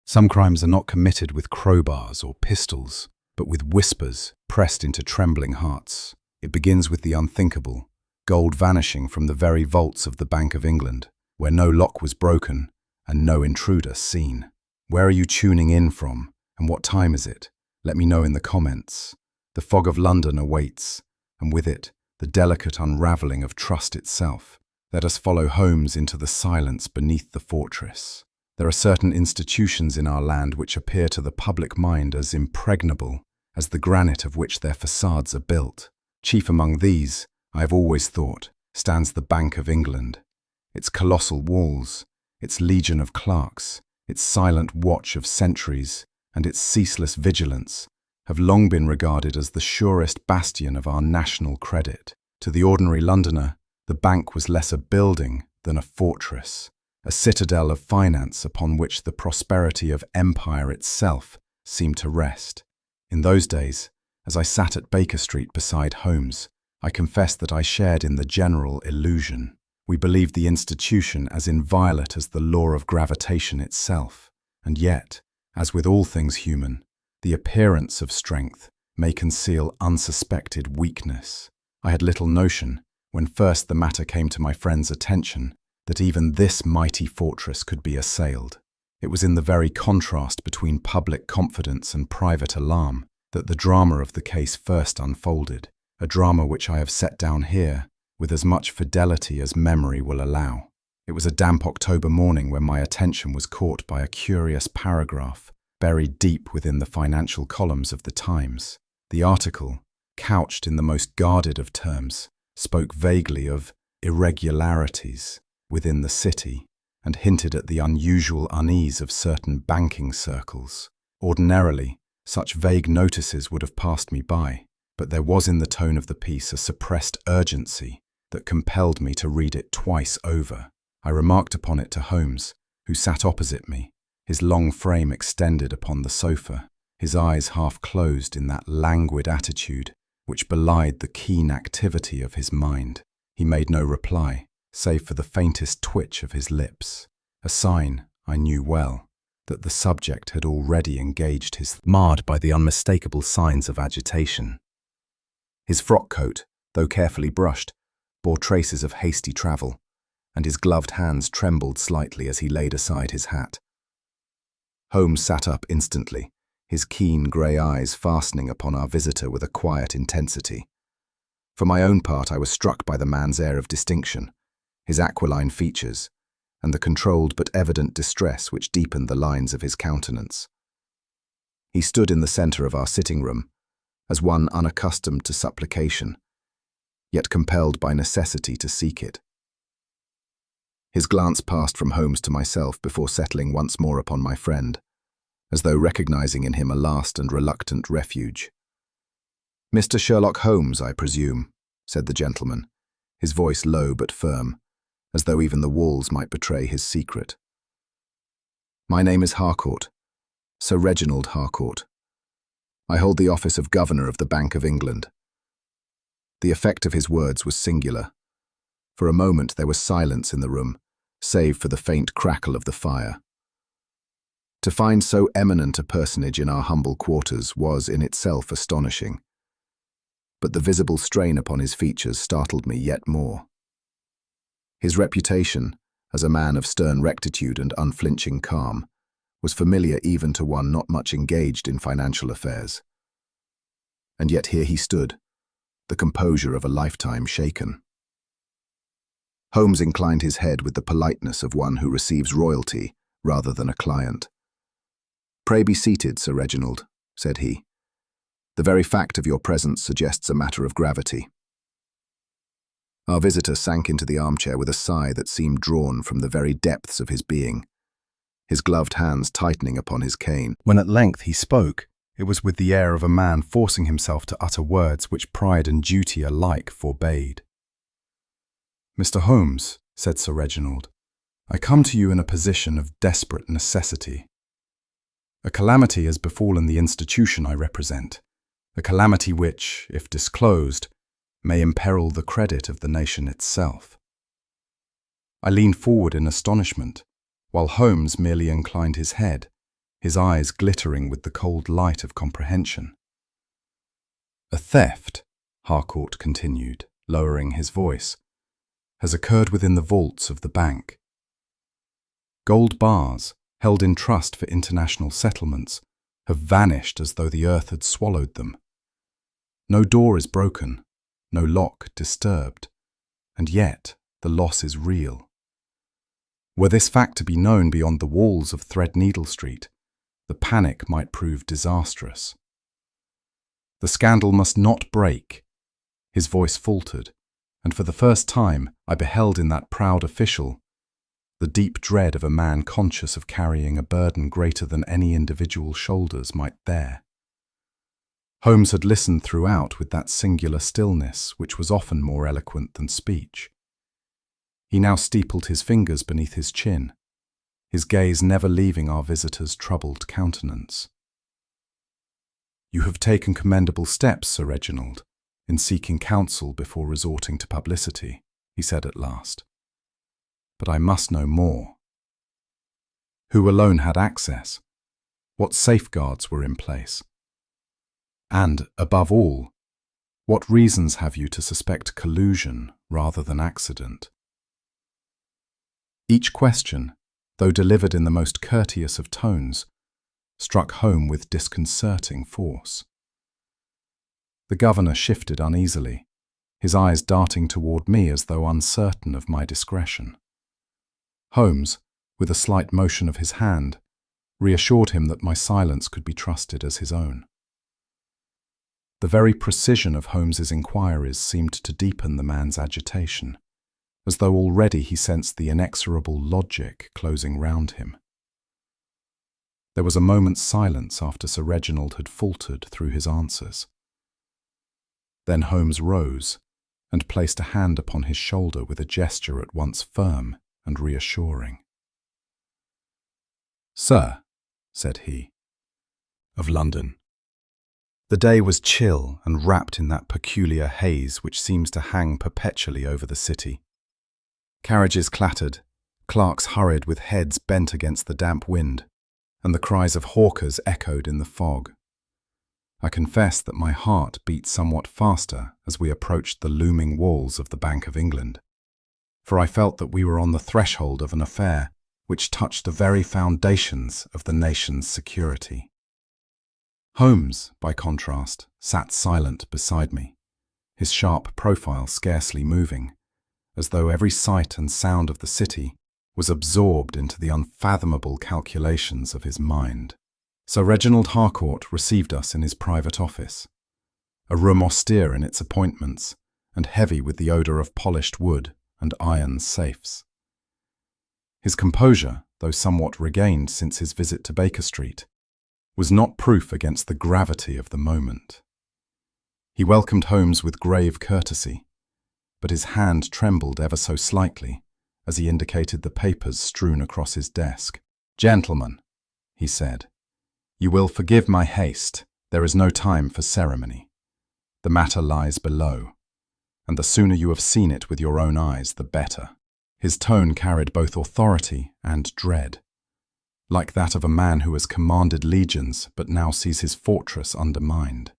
Some crimes are not committed with crowbars or pistols, but with whispers pressed into trembling hearts. It begins with the unthinkable, gold vanishing from the very vaults of the Bank of England, where no lock was broken and no intruder seen. Where are you tuning in from, and what time is it? Let me know in the comments. The fog of London awaits, and with it, the delicate unravelling of trust itself. Let us follow Holmes into the silence beneath the fortress. There are certain institutions in our land which appear to the public mind as impregnable as the granite of which their facades are built. Chief among these, I have always thought, stands the Bank of England. Its colossal walls, its legion of clerks, its silent watch of sentries, and its ceaseless vigilance have long been regarded as the surest bastion of our national credit. To the ordinary Londoner, the bank was less a building than a fortress, a citadel of finance upon which the prosperity of empire itself seemed to rest. In those days, as I sat at Baker Street beside Holmes, I confess that I shared in the general illusion. We believed the institution as inviolate as the law of gravitation itself, and yet, as with all things human, the appearance of strength may conceal unsuspected weakness. I had little notion, when first the matter came to my friend's attention, that even this mighty fortress could be assailed. It was in the very contrast between public confidence and private alarm that the drama of the case first unfolded, a drama which I have set down here with as much fidelity as memory will allow. It was a damp October morning when my attention was caught by a curious paragraph buried deep within the financial columns of the Times. The article, couched in the most guarded of terms, spoke vaguely of irregularities within the city and hinted at the unusual unease of certain banking circles. Ordinarily, such vague notices would have passed me by, but there was in the tone of the piece a suppressed urgency that compelled me to read it twice over. I remarked upon it to Holmes, who sat opposite me, his long frame extended upon the sofa, his eyes half closed in that languid attitude which belied the keen activity of his mind. He made no reply, save for the faintest twitch of his lips, a sign, I knew well, that the subject had already engaged his marred by the unmistakable signs of agitation. His frock coat, though carefully brushed, bore traces of hasty travel, and his gloved hands trembled slightly as he laid aside his hat. Holmes sat up instantly, his keen grey eyes fastening upon our visitor with a quiet intensity. For my own part, I was struck by the man's air of distinction, his aquiline features, and the controlled but evident distress which deepened the lines of his countenance. He stood in the centre of our sitting room, as one unaccustomed to supplication, yet compelled by necessity to seek it. His glance passed from Holmes to myself before settling once more upon my friend, as though recognizing in him a last and reluctant refuge. "Mr. Sherlock Holmes, I presume," said the gentleman, his voice low but firm, as though even the walls might betray his secret. "My name is Harcourt, Sir Reginald Harcourt. I hold the office of Governor of the Bank of England." The effect of his words was singular. For a moment there was silence in the room, save for the faint crackle of the fire. To find so eminent a personage in our humble quarters was in itself astonishing, but the visible strain upon his features startled me yet more. His reputation, as a man of stern rectitude and unflinching calm, was familiar even to one not much engaged in financial affairs. And yet here he stood, the composure of a lifetime shaken. Holmes inclined his head with the politeness of one who receives royalty rather than a client. "Pray be seated, Sir Reginald," said he. "The very fact of your presence suggests a matter of gravity." Our visitor sank into the armchair with a sigh that seemed drawn from the very depths of his being, his gloved hands tightening upon his cane. When at length he spoke, it was with the air of a man forcing himself to utter words which pride and duty alike forbade. "Mr. Holmes," said Sir Reginald, "I come to you in a position of desperate necessity. A calamity has befallen the institution I represent, a calamity which, if disclosed, may imperil the credit of the nation itself." I leaned forward in astonishment, while Holmes merely inclined his head, his eyes glittering with the cold light of comprehension. "A theft," Harcourt continued, lowering his voice, "has occurred within the vaults of the bank. Gold bars, held in trust for international settlements, have vanished as though the earth had swallowed them. No door is broken, no lock disturbed, and yet the loss is real. Were this fact to be known beyond the walls of Threadneedle Street, the panic might prove disastrous. The scandal must not break." His voice faltered, and for the first time I beheld in that proud official the deep dread of a man conscious of carrying a burden greater than any individual shoulders might bear. Holmes had listened throughout with that singular stillness which was often more eloquent than speech. He now steepled his fingers beneath his chin, his gaze never leaving our visitor's troubled countenance. "You have taken commendable steps, Sir Reginald, in seeking counsel before resorting to publicity," he said at last. "But I must know more. Who alone had access? What safeguards were in place? And, above all, what reasons have you to suspect collusion rather than accident?" Each question, though delivered in the most courteous of tones, struck home with disconcerting force. The governor shifted uneasily, his eyes darting toward me as though uncertain of my discretion. Holmes, with a slight motion of his hand, reassured him that my silence could be trusted as his own. The very precision of Holmes's inquiries seemed to deepen the man's agitation, as though already he sensed the inexorable logic closing round him. There was a moment's silence after Sir Reginald had faltered through his answers. Then Holmes rose and placed a hand upon his shoulder with a gesture at once firm and reassuring. "Sir," said he, "of London." The day was chill and wrapped in that peculiar haze which seems to hang perpetually over the city. Carriages clattered, clerks hurried with heads bent against the damp wind, and the cries of hawkers echoed in the fog. I confess that my heart beat somewhat faster as we approached the looming walls of the Bank of England, for I felt that we were on the threshold of an affair which touched the very foundations of the nation's security. Holmes, by contrast, sat silent beside me, his sharp profile scarcely moving, as though every sight and sound of the city was absorbed into the unfathomable calculations of his mind. Sir Reginald Harcourt received us in his private office, a room austere in its appointments and heavy with the odour of polished wood and iron safes. His composure, though somewhat regained since his visit to Baker Street, was not proof against the gravity of the moment. He welcomed Holmes with grave courtesy, but his hand trembled ever so slightly as he indicated the papers strewn across his desk. "Gentlemen," he said, "you will forgive my haste. There is no time for ceremony. The matter lies below, and the sooner you have seen it with your own eyes, the better." His tone carried both authority and dread, like that of a man who has commanded legions but now sees his fortress undermined.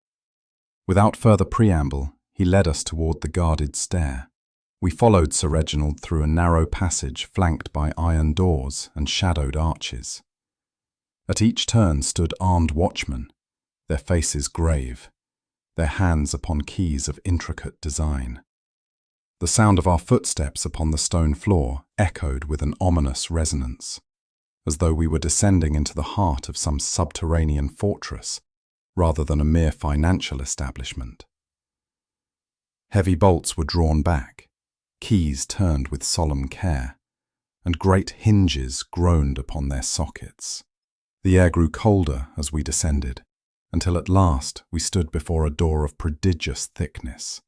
Without further preamble, he led us toward the guarded stair. We followed Sir Reginald through a narrow passage flanked by iron doors and shadowed arches. At each turn stood armed watchmen, their faces grave, their hands upon keys of intricate design. The sound of our footsteps upon the stone floor echoed with an ominous resonance, as though we were descending into the heart of some subterranean fortress rather than a mere financial establishment. Heavy bolts were drawn back, keys turned with solemn care, and great hinges groaned upon their sockets. The air grew colder as we descended, until at last we stood before a door of prodigious thickness,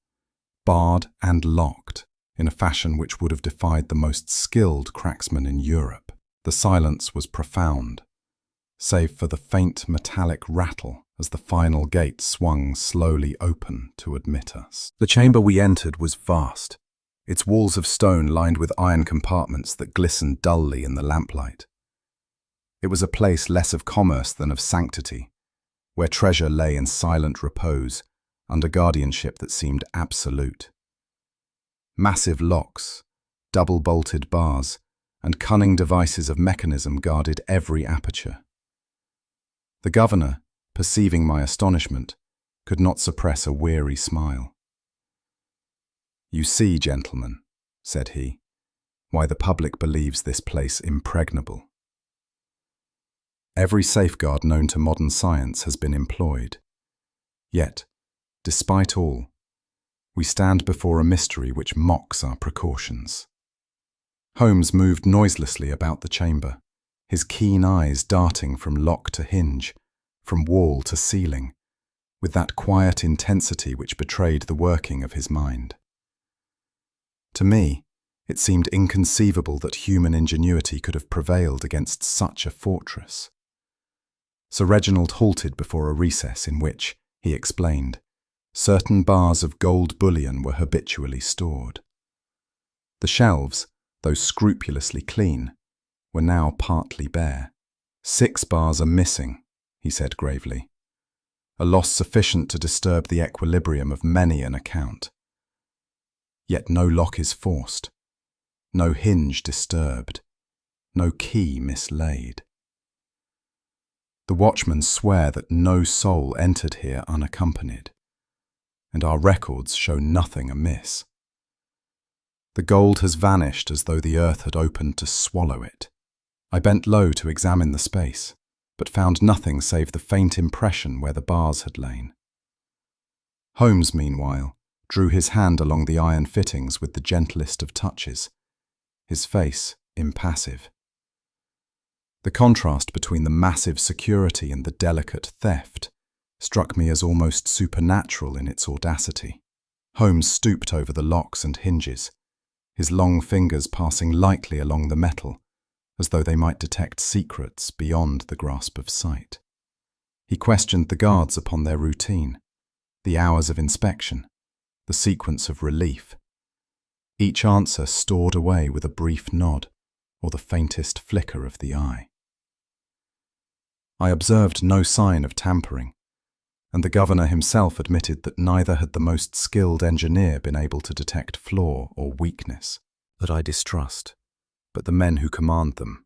barred and locked in a fashion which would have defied the most skilled cracksman in Europe. The silence was profound, save for the faint metallic rattle as the final gate swung slowly open to admit us. The chamber we entered was vast, its walls of stone lined with iron compartments that glistened dully in the lamplight. It was a place less of commerce than of sanctity, where treasure lay in silent repose, under guardianship that seemed absolute. Massive locks, double-bolted bars, and cunning devices of mechanism guarded every aperture. The governor, perceiving my astonishment, could not suppress a weary smile. "You see, gentlemen," said he, "why the public believes this place impregnable. Every safeguard known to modern science has been employed. Yet, despite all, we stand before a mystery which mocks our precautions." Holmes moved noiselessly about the chamber, his keen eyes darting from lock to hinge, from wall to ceiling, with that quiet intensity which betrayed the working of his mind. To me, it seemed inconceivable that human ingenuity could have prevailed against such a fortress. Sir Reginald halted before a recess in which, he explained, certain bars of gold bullion were habitually stored. The shelves, though scrupulously clean, were now partly bare. "6 bars are missing," he said gravely, "a loss sufficient to disturb the equilibrium of many an account. Yet no lock is forced, no hinge disturbed, no key mislaid. The watchmen swear that no soul entered here unaccompanied, and our records show nothing amiss. The gold has vanished as though the earth had opened to swallow it." I bent low to examine the space, but found nothing save the faint impression where the bars had lain. Holmes, meanwhile, drew his hand along the iron fittings with the gentlest of touches, his face impassive. The contrast between the massive security and the delicate theft struck me as almost supernatural in its audacity. Holmes stooped over the locks and hinges, his long fingers passing lightly along the metal, as though they might detect secrets beyond the grasp of sight. He questioned the guards upon their routine, the hours of inspection, the sequence of relief. Each answer stored away with a brief nod or the faintest flicker of the eye. I observed no sign of tampering, and the governor himself admitted that neither had the most skilled engineer been able to detect flaw or weakness that I distrust, but the men who command them.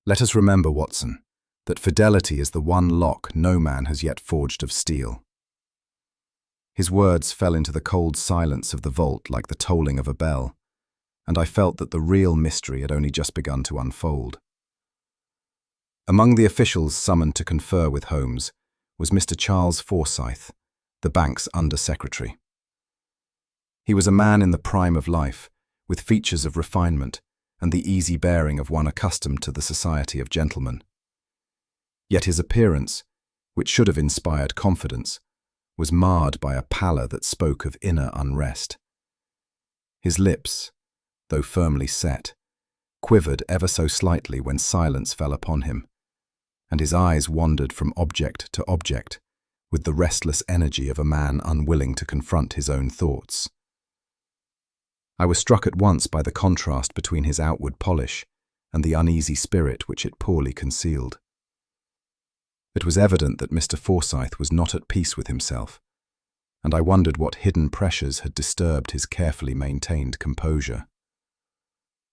"Let us remember, Watson, that fidelity is the one lock no man has yet forged of steel." His words fell into the cold silence of the vault like the tolling of a bell, and I felt that the real mystery had only just begun to unfold. Among the officials summoned to confer with Holmes was Mr. Charles Forsyth, the bank's under-secretary. He was a man in the prime of life, with features of refinement and the easy bearing of one accustomed to the society of gentlemen. Yet his appearance, which should have inspired confidence, was marred by a pallor that spoke of inner unrest. His lips, though firmly set, quivered ever so slightly when silence fell upon him, and his eyes wandered from object to object with the restless energy of a man unwilling to confront his own thoughts. I was struck at once by the contrast between his outward polish and the uneasy spirit which it poorly concealed. It was evident that Mr. Forsyth was not at peace with himself, and I wondered what hidden pressures had disturbed his carefully maintained composure.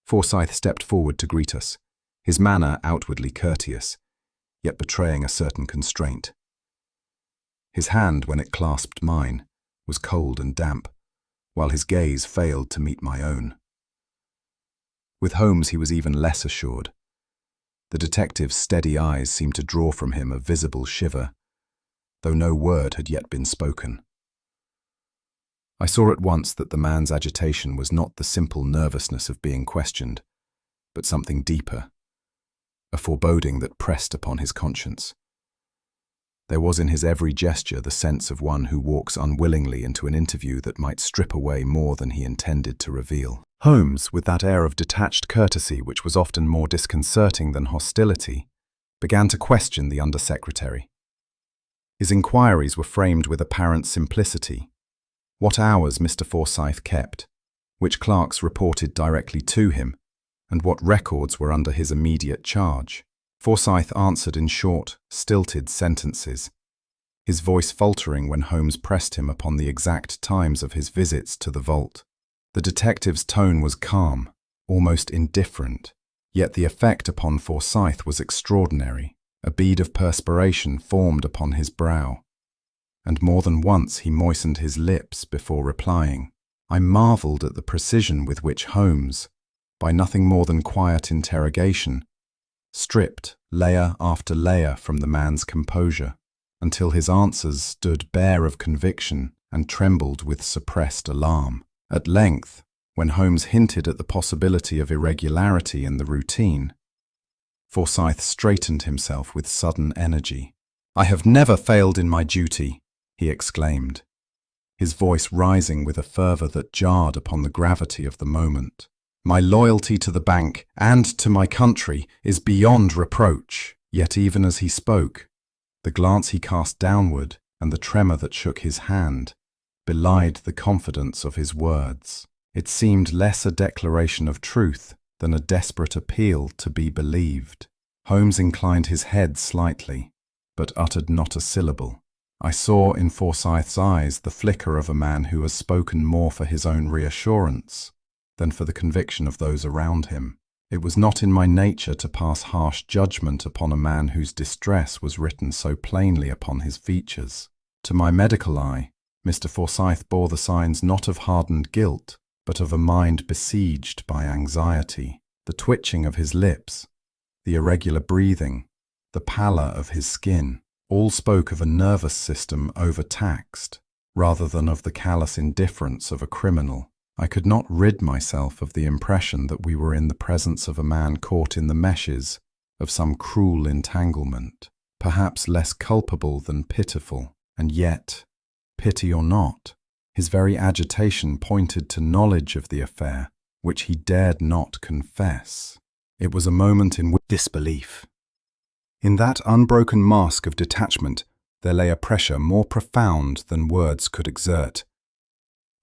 Forsyth stepped forward to greet us, his manner outwardly courteous, yet betraying a certain constraint. His hand, when it clasped mine, was cold and damp, while his gaze failed to meet my own. With Holmes he was even less assured. The detective's steady eyes seemed to draw from him a visible shiver, though no word had yet been spoken. I saw at once that the man's agitation was not the simple nervousness of being questioned, but something deeper, a foreboding that pressed upon his conscience. There was in his every gesture the sense of one who walks unwillingly into an interview that might strip away more than he intended to reveal. Holmes, with that air of detached courtesy which was often more disconcerting than hostility, began to question the Under-Secretary. His inquiries were framed with apparent simplicity. What hours Mr. Forsyth kept, which clerks reported directly to him, and what records were under his immediate charge. Forsyth answered in short, stilted sentences, his voice faltering when Holmes pressed him upon the exact times of his visits to the vault. The detective's tone was calm, almost indifferent, yet the effect upon Forsyth was extraordinary. A bead of perspiration formed upon his brow, and more than once he moistened his lips before replying. I marvelled at the precision with which Holmes, by nothing more than quiet interrogation, stripped layer after layer from the man's composure, until his answers stood bare of conviction and trembled with suppressed alarm. At length, when Holmes hinted at the possibility of irregularity in the routine, Forsyth straightened himself with sudden energy. "I have never failed in my duty," he exclaimed, his voice rising with a fervour that jarred upon the gravity of the moment. "My loyalty to the bank and to my country is beyond reproach." Yet even as he spoke, the glance he cast downward and the tremor that shook his hand belied the confidence of his words. It seemed less a declaration of truth than a desperate appeal to be believed. Holmes inclined his head slightly, but uttered not a syllable. I saw in Forsyth's eyes the flicker of a man who has spoken more for his own reassurance than for the conviction of those around him. It was not in my nature to pass harsh judgment upon a man whose distress was written so plainly upon his features. To my medical eye, Mr. Forsyth bore the signs not of hardened guilt, but of a mind besieged by anxiety. The twitching of his lips, the irregular breathing, the pallor of his skin, all spoke of a nervous system overtaxed, rather than of the callous indifference of a criminal. I could not rid myself of the impression that we were in the presence of a man caught in the meshes of some cruel entanglement, perhaps less culpable than pitiful, and yet, pity or not, his very agitation pointed to knowledge of the affair, which he dared not confess. It was a moment in disbelief. In that unbroken mask of detachment there lay a pressure more profound than words could exert,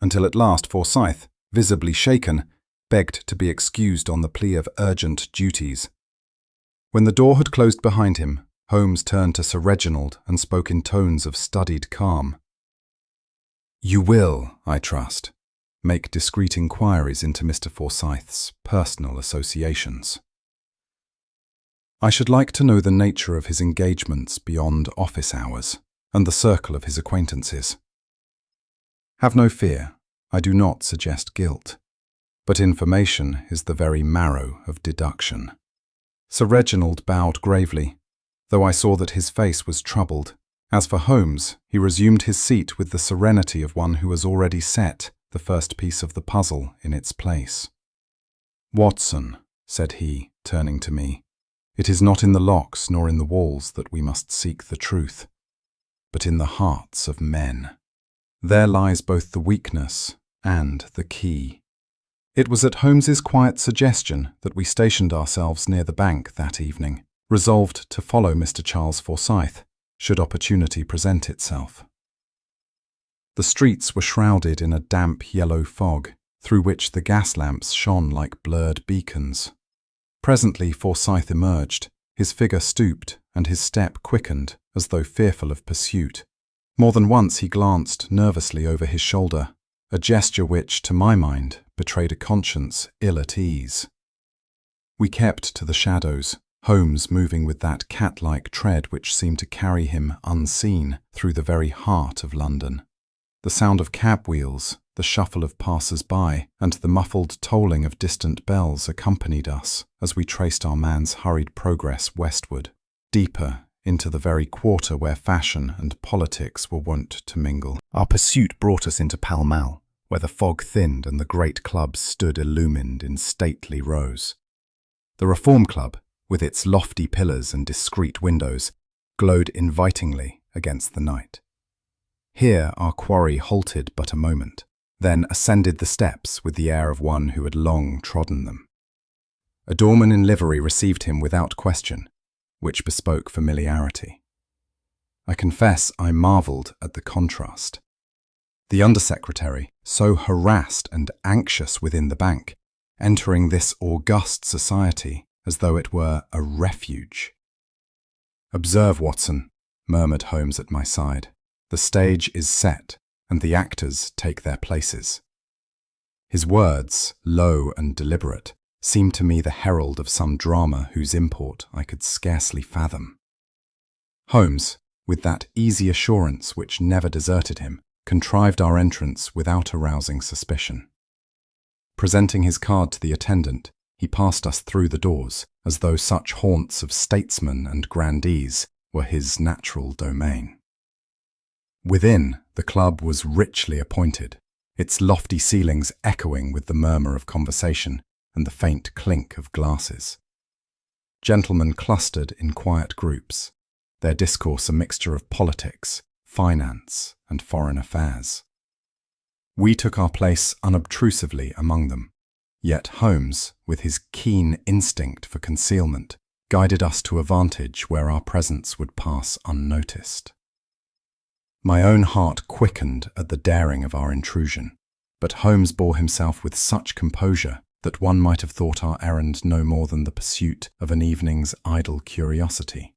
until at last Forsyth, visibly shaken, begged to be excused on the plea of urgent duties. When the door had closed behind him, Holmes turned to Sir Reginald and spoke in tones of studied calm. "You will, I trust, make discreet inquiries into Mr. Forsyth's personal associations. I should like to know the nature of his engagements beyond office hours and the circle of his acquaintances. Have no fear, I do not suggest guilt, but information is the very marrow of deduction." Sir Reginald bowed gravely, though I saw that his face was troubled. As for Holmes, he resumed his seat with the serenity of one who has already set the first piece of the puzzle in its place. "Watson," said he, turning to me, "it is not in the locks nor in the walls that we must seek the truth, but in the hearts of men. There lies both the weakness and the key." It was at Holmes's quiet suggestion that we stationed ourselves near the bank that evening, resolved to follow Mr. Charles Forsyth, should opportunity present itself. The streets were shrouded in a damp yellow fog, through which the gas lamps shone like blurred beacons. Presently Forsyth emerged, his figure stooped and his step quickened as though fearful of pursuit. More than once he glanced nervously over his shoulder, a gesture which, to my mind, betrayed a conscience ill at ease. We kept to the shadows, Holmes moving with that cat-like tread which seemed to carry him unseen through the very heart of London. The sound of cab wheels, the shuffle of passers-by, and the muffled tolling of distant bells accompanied us as we traced our man's hurried progress westward, deeper into the very quarter where fashion and politics were wont to mingle. Our pursuit brought us into Pall Mall, where the fog thinned and the great clubs stood illumined in stately rows. The Reform Club, with its lofty pillars and discreet windows, glowed invitingly against the night. Here our quarry halted but a moment, then ascended the steps with the air of one who had long trodden them. A doorman in livery received him without question, which bespoke familiarity. I confess I marvelled at the contrast. The undersecretary, so harassed and anxious within the bank, entering this august society as though it were a refuge. "Observe, Watson," murmured Holmes at my side. "The stage is set, and the actors take their places." His words, low and deliberate, seemed to me the herald of some drama whose import I could scarcely fathom. Holmes, with that easy assurance which never deserted him, contrived our entrance without arousing suspicion. Presenting his card to the attendant, he passed us through the doors, as though such haunts of statesmen and grandees were his natural domain. Within, the club was richly appointed, its lofty ceilings echoing with the murmur of conversation and the faint clink of glasses. Gentlemen clustered in quiet groups, their discourse a mixture of politics, finance, and foreign affairs. We took our place unobtrusively among them, yet Holmes, with his keen instinct for concealment, guided us to a vantage where our presence would pass unnoticed. My own heart quickened at the daring of our intrusion, but Holmes bore himself with such composure that one might have thought our errand no more than the pursuit of an evening's idle curiosity.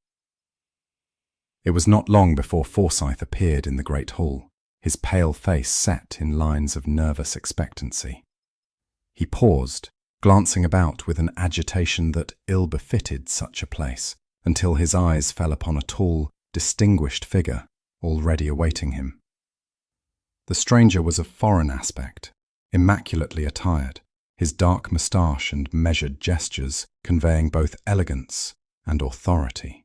It was not long before Forsyth appeared in the great hall, his pale face set in lines of nervous expectancy. He paused, glancing about with an agitation that ill befitted such a place, until his eyes fell upon a tall, distinguished figure already awaiting him. The stranger was of foreign aspect, immaculately attired, his dark moustache and measured gestures conveying both elegance and authority.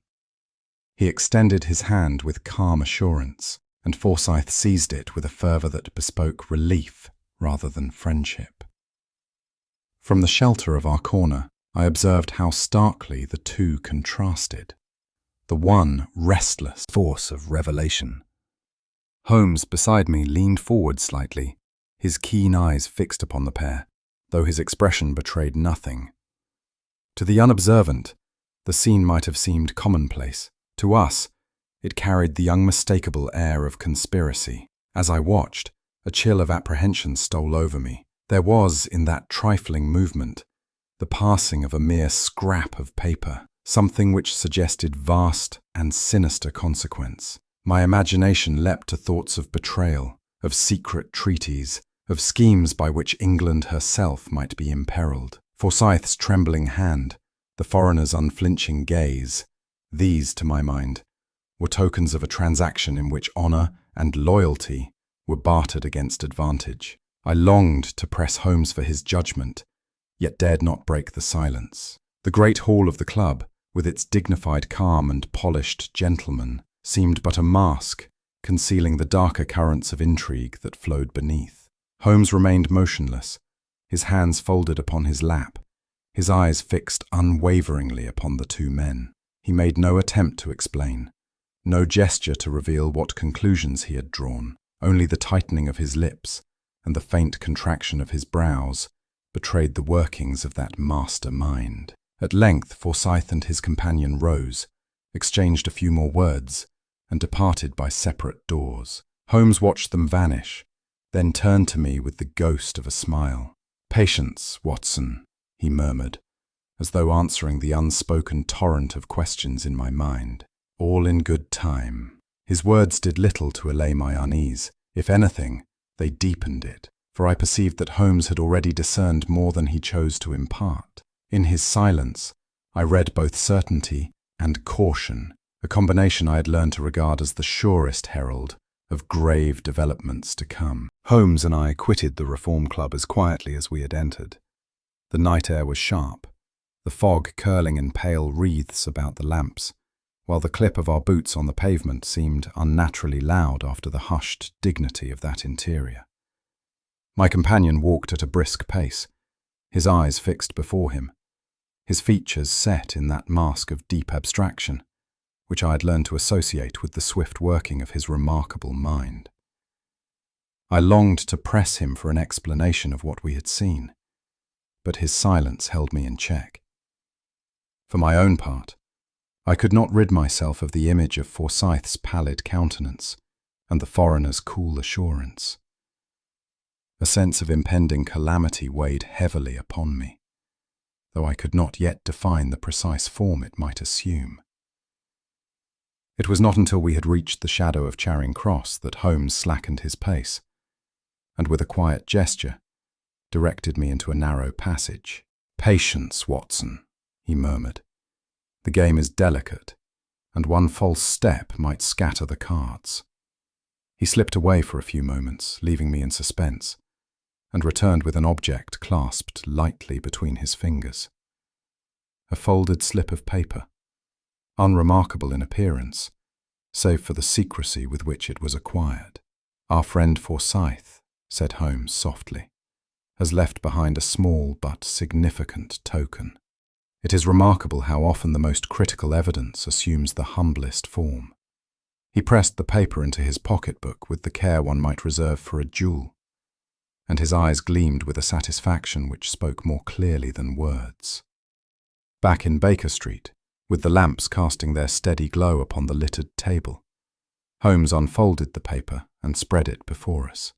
He extended his hand with calm assurance, and Forsyth seized it with a fervour that bespoke relief rather than friendship. From the shelter of our corner, I observed how starkly the two contrasted. The one restless force of revelation. Holmes beside me leaned forward slightly, his keen eyes fixed upon the pair, though his expression betrayed nothing. To the unobservant, the scene might have seemed commonplace. To us, it carried the unmistakable air of conspiracy. As I watched, a chill of apprehension stole over me. There was, in that trifling movement, the passing of a mere scrap of paper, something which suggested vast and sinister consequence. My imagination leapt to thoughts of betrayal, of secret treaties, of schemes by which England herself might be imperilled. Forsyth's trembling hand, the foreigner's unflinching gaze, these, to my mind, were tokens of a transaction in which honour and loyalty were bartered against advantage. I longed to press Holmes for his judgment, yet dared not break the silence. The great hall of the club, with its dignified calm and polished gentlemen, seemed but a mask, concealing the darker currents of intrigue that flowed beneath. Holmes remained motionless, his hands folded upon his lap, his eyes fixed unwaveringly upon the two men. He made no attempt to explain, no gesture to reveal what conclusions he had drawn. Only the tightening of his lips and the faint contraction of his brows betrayed the workings of that master mind. At length Forsyth and his companion rose, exchanged a few more words, and departed by separate doors. Holmes watched them vanish, then turned to me with the ghost of a smile. "Patience, Watson," he murmured, as though answering the unspoken torrent of questions in my mind. "All in good time." His words did little to allay my unease. If anything, they deepened it, for I perceived that Holmes had already discerned more than he chose to impart. In his silence, I read both certainty and caution, a combination I had learned to regard as the surest herald of grave developments to come. Holmes and I quitted the Reform Club as quietly as we had entered. The night air was sharp, the fog curling in pale wreaths about the lamps, while the clip of our boots on the pavement seemed unnaturally loud after the hushed dignity of that interior. My companion walked at a brisk pace, his eyes fixed before him, his features set in that mask of deep abstraction, which I had learned to associate with the swift working of his remarkable mind. I longed to press him for an explanation of what we had seen, but his silence held me in check. For my own part, I could not rid myself of the image of Forsyth's pallid countenance and the foreigner's cool assurance. A sense of impending calamity weighed heavily upon me, though I could not yet define the precise form it might assume. It was not until we had reached the shadow of Charing Cross that Holmes slackened his pace, and with a quiet gesture, directed me into a narrow passage. "Patience, Watson," he murmured. "The game is delicate, and one false step might scatter the cards." He slipped away for a few moments, leaving me in suspense, and returned with an object clasped lightly between his fingers. A folded slip of paper, unremarkable in appearance, save for the secrecy with which it was acquired. "Our friend Forsyth," said Holmes softly, "has left behind a small but significant token. It is remarkable how often the most critical evidence assumes the humblest form." He pressed the paper into his pocketbook with the care one might reserve for a jewel, and his eyes gleamed with a satisfaction which spoke more clearly than words. Back in Baker Street, with the lamps casting their steady glow upon the littered table, Holmes unfolded the paper and spread it before us.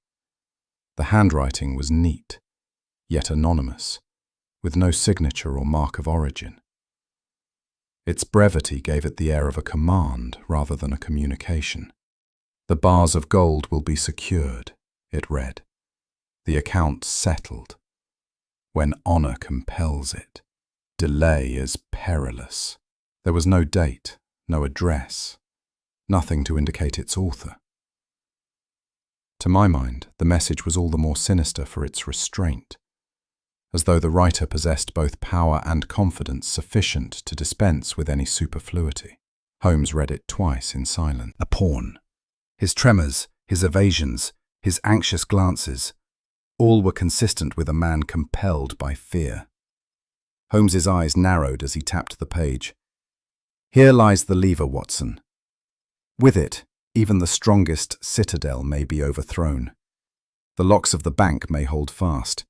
The handwriting was neat, yet anonymous, with no signature or mark of origin. Its brevity gave it the air of a command rather than a communication. "The bars of gold will be secured," it read. "The account settled. When honor compels it. Delay is perilous." There was no date, no address, nothing to indicate its author. To my mind, the message was all the more sinister for its restraint, as though the writer possessed both power and confidence sufficient to dispense with any superfluity. Holmes read it twice in silence. A pawn. His tremors, his evasions, his anxious glances, all were consistent with a man compelled by fear. Holmes's eyes narrowed as he tapped the page. "Here lies the lever, Watson. With it, even the strongest citadel may be overthrown. The locks of the bank may hold fast,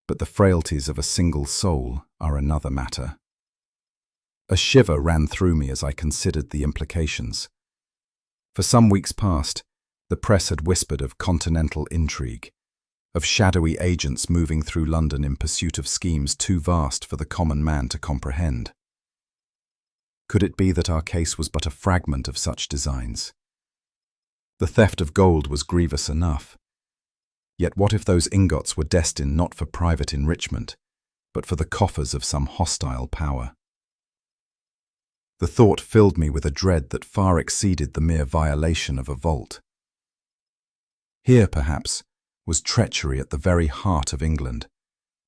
but the frailties of a single soul are another matter." A shiver ran through me as I considered the implications. For some weeks past, the press had whispered of continental intrigue, of shadowy agents moving through London in pursuit of schemes too vast for the common man to comprehend. Could it be that our case was but a fragment of such designs? The theft of gold was grievous enough. Yet what if those ingots were destined not for private enrichment, but for the coffers of some hostile power? The thought filled me with a dread that far exceeded the mere violation of a vault. Here, perhaps, was treachery at the very heart of England,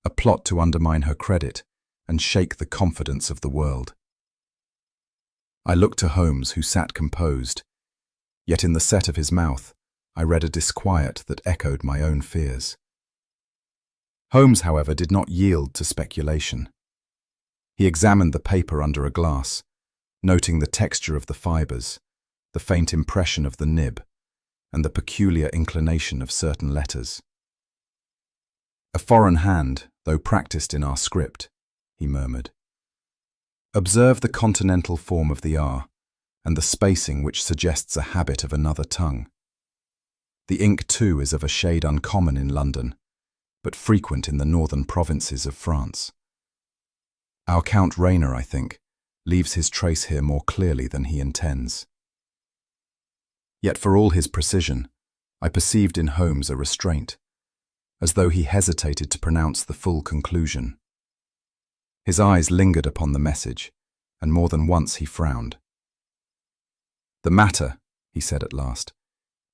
a plot to undermine her credit and shake the confidence of the world. I looked to Holmes, who sat composed, yet in the set of his mouth I read a disquiet that echoed my own fears. Holmes, however, did not yield to speculation. He examined the paper under a glass, noting the texture of the fibres, the faint impression of the nib, and the peculiar inclination of certain letters. "A foreign hand, though practiced in our script," he murmured. "Observe the continental form of the R, and the spacing which suggests a habit of another tongue. The ink, too, is of a shade uncommon in London, but frequent in the northern provinces of France. Our Count Reora, I think, leaves his trace here more clearly than he intends." Yet for all his precision, I perceived in Holmes a restraint, as though he hesitated to pronounce the full conclusion. His eyes lingered upon the message, and more than once he frowned. "The matter," he said at last,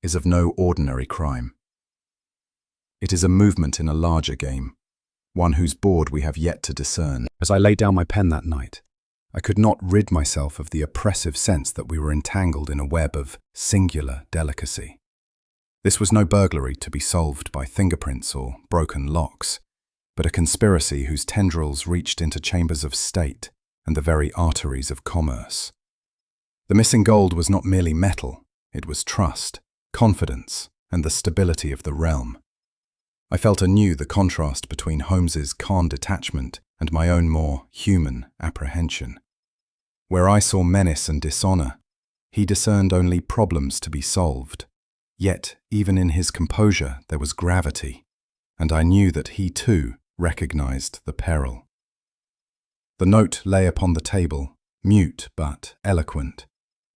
"is of no ordinary crime. It is a movement in a larger game, one whose board we have yet to discern." As I laid down my pen that night, I could not rid myself of the oppressive sense that we were entangled in a web of singular delicacy. This was no burglary to be solved by fingerprints or broken locks, but a conspiracy whose tendrils reached into chambers of state and the very arteries of commerce. The missing gold was not merely metal, it was trust, confidence, and the stability of the realm. I felt anew the contrast between Holmes's calm detachment and my own more human apprehension. Where I saw menace and dishonor, he discerned only problems to be solved. Yet, even in his composure, there was gravity, and I knew that he too recognized the peril. The note lay upon the table, mute but eloquent,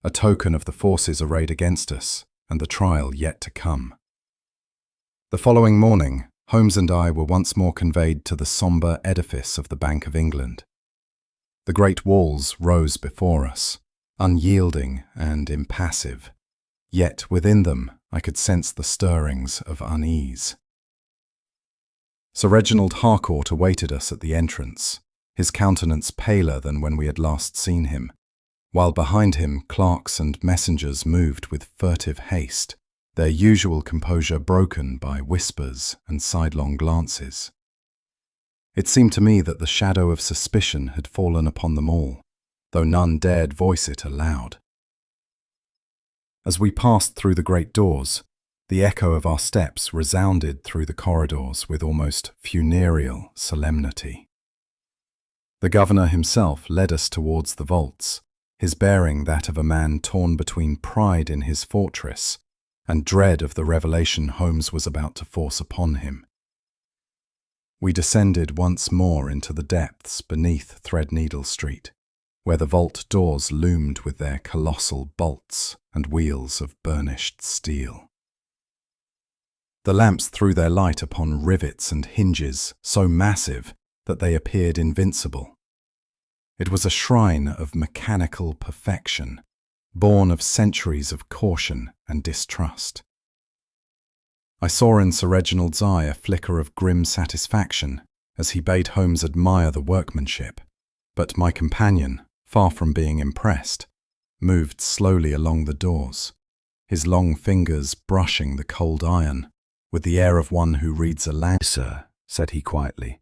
a token of the forces arrayed against us and the trial yet to come. The following morning, Holmes and I were once more conveyed to the sombre edifice of the Bank of England. The great walls rose before us, unyielding and impassive, yet within them I could sense the stirrings of unease. Sir Reginald Harcourt awaited us at the entrance, his countenance paler than when we had last seen him, while behind him clerks and messengers moved with furtive haste, their usual composure broken by whispers and sidelong glances. It seemed to me that the shadow of suspicion had fallen upon them all, though none dared voice it aloud. As we passed through the great doors, the echo of our steps resounded through the corridors with almost funereal solemnity. The governor himself led us towards the vaults, his bearing that of a man torn between pride in his fortress and dread of the revelation Holmes was about to force upon him. We descended once more into the depths beneath Threadneedle Street, where the vault doors loomed with their colossal bolts and wheels of burnished steel. The lamps threw their light upon rivets and hinges so massive that they appeared invincible. It was a shrine of mechanical perfection, born of centuries of caution and distrust. I saw in Sir Reginald's eye a flicker of grim satisfaction as he bade Holmes admire the workmanship, but my companion, far from being impressed, moved slowly along the doors, his long fingers brushing the cold iron, with the air of one who reads a language. "Sir," said he quietly,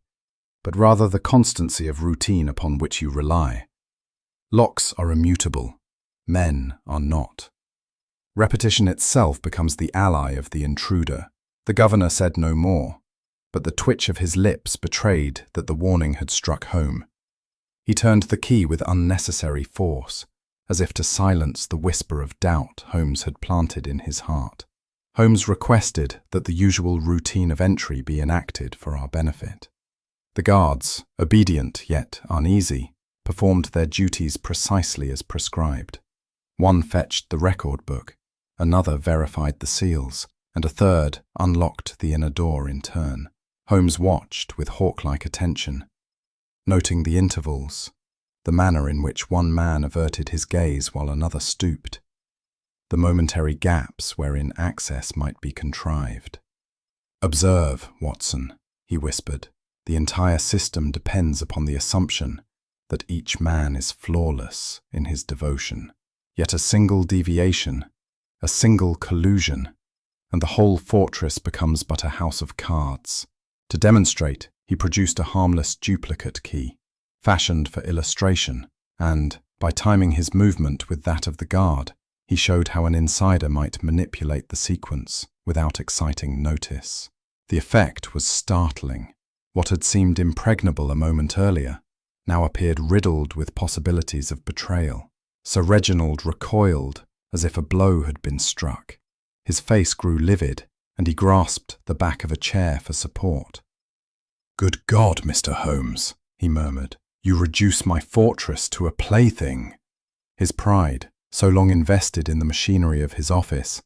"but rather the constancy of routine upon which you rely. Locks are immutable, men are not. Repetition itself becomes the ally of the intruder." The governor said no more, but the twitch of his lips betrayed that the warning had struck home. He turned the key with unnecessary force, as if to silence the whisper of doubt Holmes had planted in his heart. Holmes requested that the usual routine of entry be enacted for our benefit. The guards, obedient yet uneasy, performed their duties precisely as prescribed. One fetched the record book, another verified the seals, and a third unlocked the inner door in turn. Holmes watched with hawk-like attention, noting the intervals, the manner in which one man averted his gaze while another stooped, the momentary gaps wherein access might be contrived. "Observe, Watson," he whispered, "the entire system depends upon the assumption that each man is flawless in his devotion. Yet a single deviation, a single collusion, and the whole fortress becomes but a house of cards." To demonstrate, he produced a harmless duplicate key, fashioned for illustration, and, by timing his movement with that of the guard, he showed how an insider might manipulate the sequence without exciting notice. The effect was startling. What had seemed impregnable a moment earlier now appeared riddled with possibilities of betrayal. Sir Reginald recoiled as if a blow had been struck. His face grew livid, and he grasped the back of a chair for support. "Good God, Mr. Holmes," he murmured, "you reduce my fortress to a plaything." His pride, so long invested in the machinery of his office,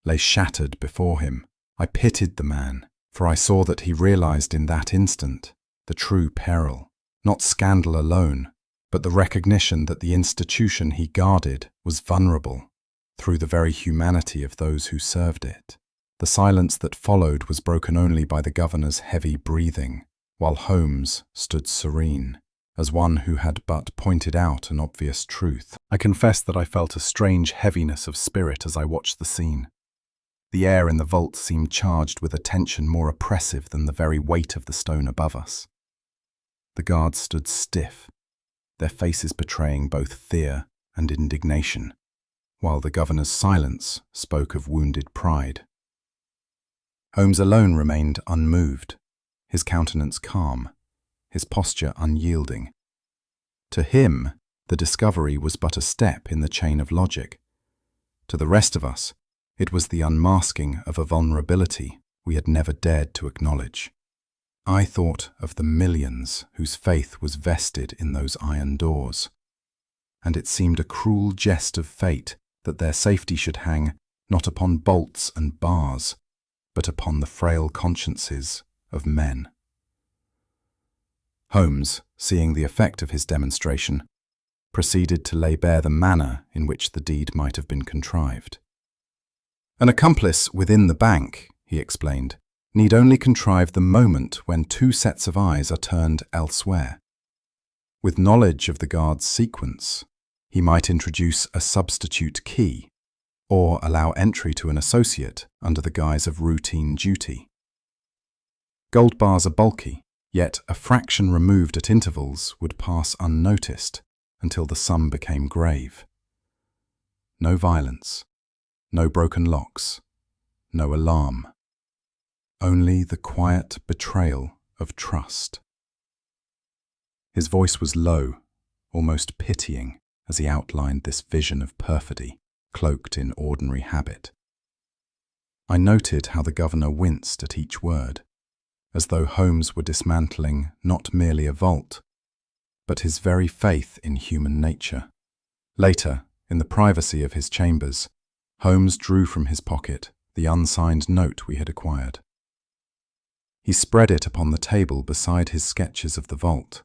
lay shattered before him. I pitied the man, for I saw that he realized in that instant the true peril, not scandal alone, but the recognition that the institution he guarded was vulnerable through the very humanity of those who served it. The silence that followed was broken only by the governor's heavy breathing, while Holmes stood serene, as one who had but pointed out an obvious truth. I confess that I felt a strange heaviness of spirit as I watched the scene. The air in the vault seemed charged with a tension more oppressive than the very weight of the stone above us. The guards stood stiff, their faces betraying both fear and indignation, while the governor's silence spoke of wounded pride. Holmes alone remained unmoved, his countenance calm, his posture unyielding. To him, the discovery was but a step in the chain of logic. To the rest of us, it was the unmasking of a vulnerability we had never dared to acknowledge. I thought of the millions whose faith was vested in those iron doors, and it seemed a cruel jest of fate that their safety should hang not upon bolts and bars, but upon the frail consciences of men. Holmes, seeing the effect of his demonstration, proceeded to lay bare the manner in which the deed might have been contrived. An accomplice within the bank, he explained, need only contrive the moment when two sets of eyes are turned elsewhere. With knowledge of the guard's sequence, he might introduce a substitute key or allow entry to an associate under the guise of routine duty. Gold bars are bulky, yet a fraction removed at intervals would pass unnoticed until the sum became grave. No violence, no broken locks, no alarm. Only the quiet betrayal of trust. His voice was low, almost pitying, as he outlined this vision of perfidy, cloaked in ordinary habit. I noted how the governor winced at each word, as though Holmes were dismantling not merely a vault, but his very faith in human nature. Later, in the privacy of his chambers, Holmes drew from his pocket the unsigned note we had acquired. He spread it upon the table beside his sketches of the vault,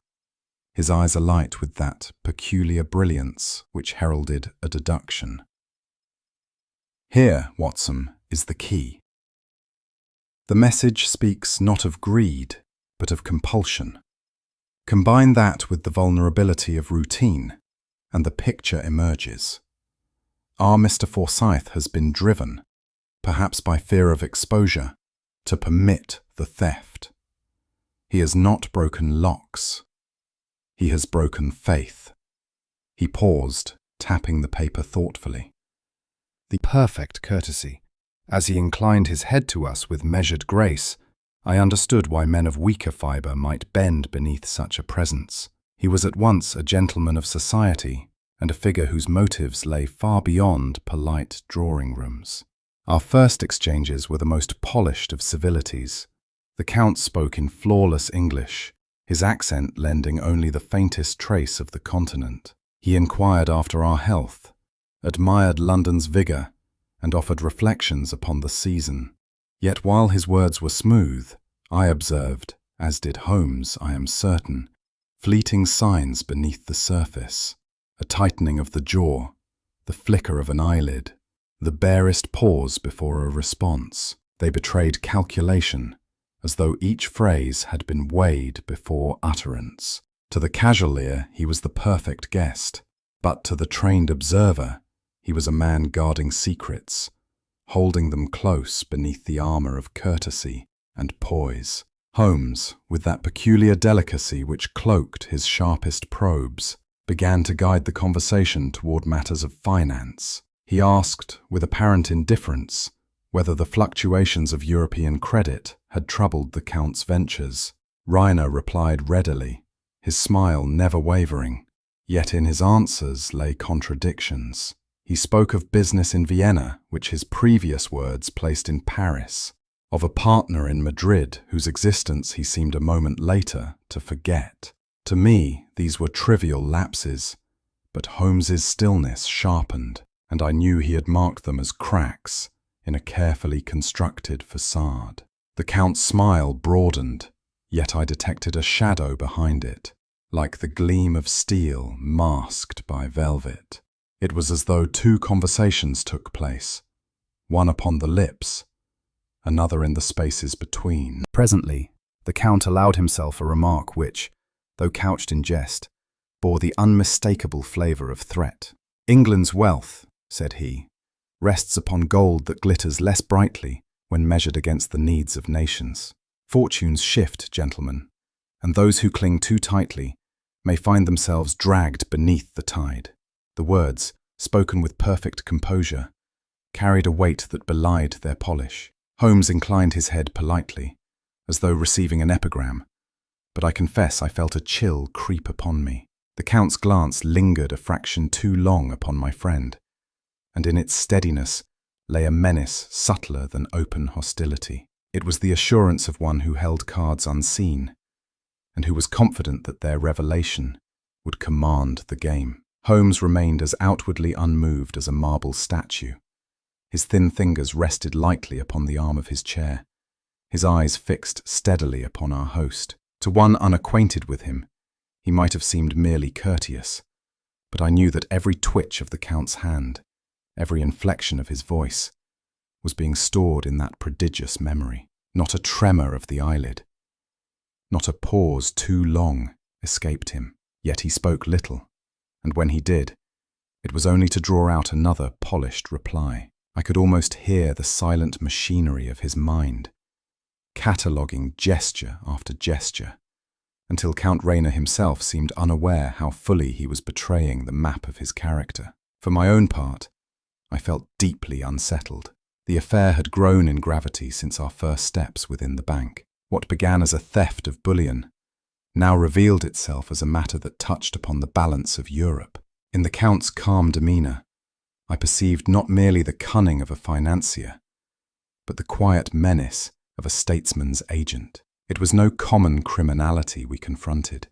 his eyes alight with that peculiar brilliance which heralded a deduction. Here, Watson, is the key. The message speaks not of greed, but of compulsion. Combine that with the vulnerability of routine, and the picture emerges. Our Mr. Forsyth has been driven, perhaps by fear of exposure, to permit the theft. He has not broken locks. He has broken faith. He paused, tapping the paper thoughtfully. The perfect courtesy. As he inclined his head to us with measured grace, I understood why men of weaker fibre might bend beneath such a presence. He was at once a gentleman of society and a figure whose motives lay far beyond polite drawing-rooms. Our first exchanges were the most polished of civilities. The Count spoke in flawless English, his accent lending only the faintest trace of the continent. He inquired after our health, admired London's vigour, and offered reflections upon the season. Yet while his words were smooth, I observed, as did Holmes, I am certain, fleeting signs beneath the surface, a tightening of the jaw, the flicker of an eyelid, the barest pause before a response. They betrayed calculation, as though each phrase had been weighed before utterance. To the casual ear, he was the perfect guest, but to the trained observer, he was a man guarding secrets, holding them close beneath the armour of courtesy and poise. Holmes, with that peculiar delicacy which cloaked his sharpest probes, began to guide the conversation toward matters of finance. He asked, with apparent indifference, whether the fluctuations of European credit had troubled the Count's ventures. Reina replied readily, his smile never wavering, yet in his answers lay contradictions. He spoke of business in Vienna, which his previous words placed in Paris, of a partner in Madrid whose existence he seemed a moment later to forget. To me, these were trivial lapses, but Holmes's stillness sharpened, and I knew he had marked them as cracks in a carefully constructed facade. The Count's smile broadened, yet I detected a shadow behind it, like the gleam of steel masked by velvet. It was as though two conversations took place, one upon the lips, another in the spaces between. Presently, the Count allowed himself a remark which, though couched in jest, bore the unmistakable flavour of threat. "England's wealth," said he, "rests upon gold that glitters less brightly when measured against the needs of nations. Fortunes shift, gentlemen, and those who cling too tightly may find themselves dragged beneath the tide." The words, spoken with perfect composure, carried a weight that belied their polish. Holmes inclined his head politely, as though receiving an epigram, but I confess I felt a chill creep upon me. The Count's glance lingered a fraction too long upon my friend, and in its steadiness lay a menace subtler than open hostility. It was the assurance of one who held cards unseen, and who was confident that their revelation would command the game. Holmes remained as outwardly unmoved as a marble statue. His thin fingers rested lightly upon the arm of his chair, his eyes fixed steadily upon our host. To one unacquainted with him, he might have seemed merely courteous, but I knew that every twitch of the Count's hand, every inflection of his voice, was being stored in that prodigious memory. Not a tremor of the eyelid, not a pause too long escaped him. Yet he spoke little, and when he did, it was only to draw out another polished reply. I could almost hear the silent machinery of his mind, cataloguing gesture after gesture, until Count Rainier himself seemed unaware how fully he was betraying the map of his character. For my own part, I felt deeply unsettled. The affair had grown in gravity since our first steps within the bank. What began as a theft of bullion now revealed itself as a matter that touched upon the balance of Europe. In the Count's calm demeanour, I perceived not merely the cunning of a financier, but the quiet menace of a statesman's agent. It was no common criminality we confronted,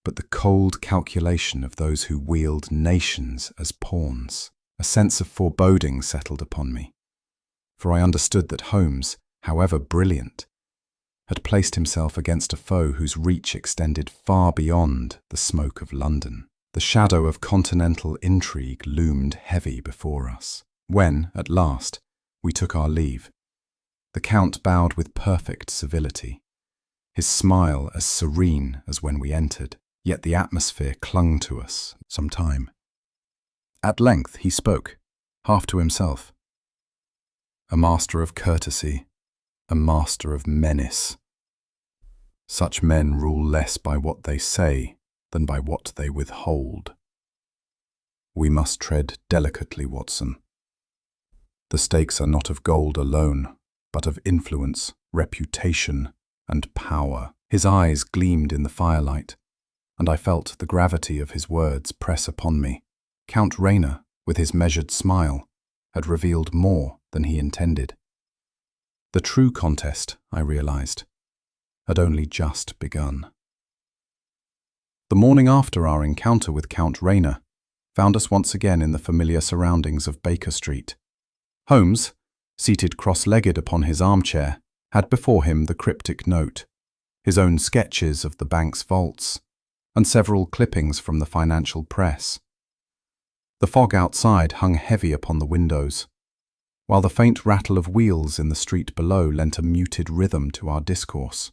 but the cold calculation of those who wield nations as pawns. A sense of foreboding settled upon me, for I understood that Holmes, however brilliant, had placed himself against a foe whose reach extended far beyond the smoke of London. The shadow of continental intrigue loomed heavy before us. When, at last, we took our leave, the Count bowed with perfect civility, his smile as serene as when we entered, yet the atmosphere clung to us some time. At length he spoke, half to himself. A master of courtesy, a master of menace. Such men rule less by what they say than by what they withhold. We must tread delicately, Watson. The stakes are not of gold alone, but of influence, reputation, and power. His eyes gleamed in the firelight, and I felt the gravity of his words press upon me. Count Rainier, with his measured smile, had revealed more than he intended. The true contest, I realized, had only just begun. The morning after our encounter with Count Rainier found us once again in the familiar surroundings of Baker Street. Holmes, seated cross-legged upon his armchair, had before him the cryptic note, his own sketches of the bank's vaults, and several clippings from the financial press. The fog outside hung heavy upon the windows, while the faint rattle of wheels in the street below lent a muted rhythm to our discourse.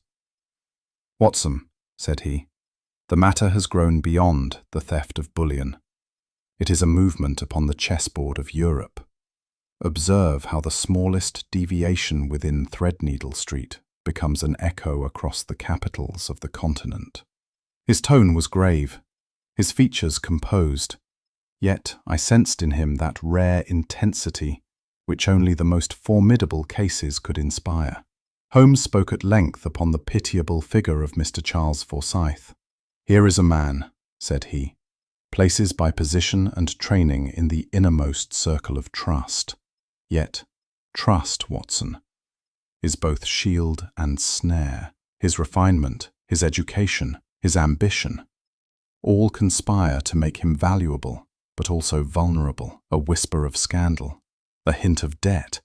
"Watson," said he, "the matter has grown beyond the theft of bullion. It is a movement upon the chessboard of Europe. Observe how the smallest deviation within Threadneedle Street becomes an echo across the capitals of the continent." His tone was grave, his features composed, yet I sensed in him that rare intensity which only the most formidable cases could inspire. Holmes spoke at length upon the pitiable figure of Mr. Charles Forsyth. "Here is a man," said he, "places by position and training in the innermost circle of trust. Yet trust, Watson, is both shield and snare. His refinement, his education, his ambition, all conspire to make him valuable, but also vulnerable. A whisper of scandal, a hint of debt,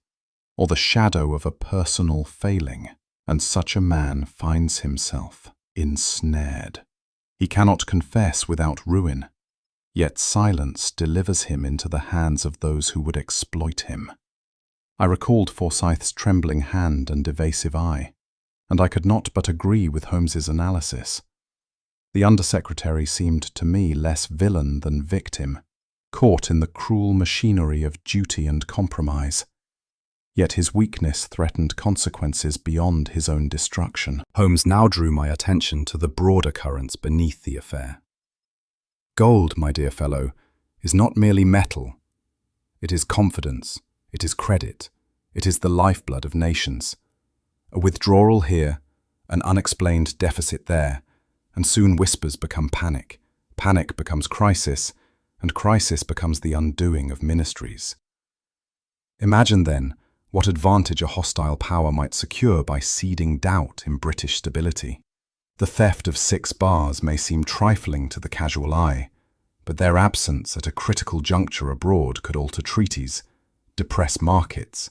or the shadow of a personal failing, and such a man finds himself ensnared. He cannot confess without ruin, yet silence delivers him into the hands of those who would exploit him." I recalled Forsyth's trembling hand and evasive eye, and I could not but agree with Holmes's analysis. The Undersecretary seemed to me less villain than victim, caught in the cruel machinery of duty and compromise. Yet his weakness threatened consequences beyond his own destruction. Holmes now drew my attention to the broader currents beneath the affair. Gold, my dear fellow, is not merely metal. It is confidence, it is credit, it is the lifeblood of nations. A withdrawal here, an unexplained deficit there, and soon whispers become panic, panic becomes crisis, and crisis becomes the undoing of ministries. Imagine, then, what advantage a hostile power might secure by seeding doubt in British stability. The theft of 6 bars may seem trifling to the casual eye, but their absence at a critical juncture abroad could alter treaties, depress markets,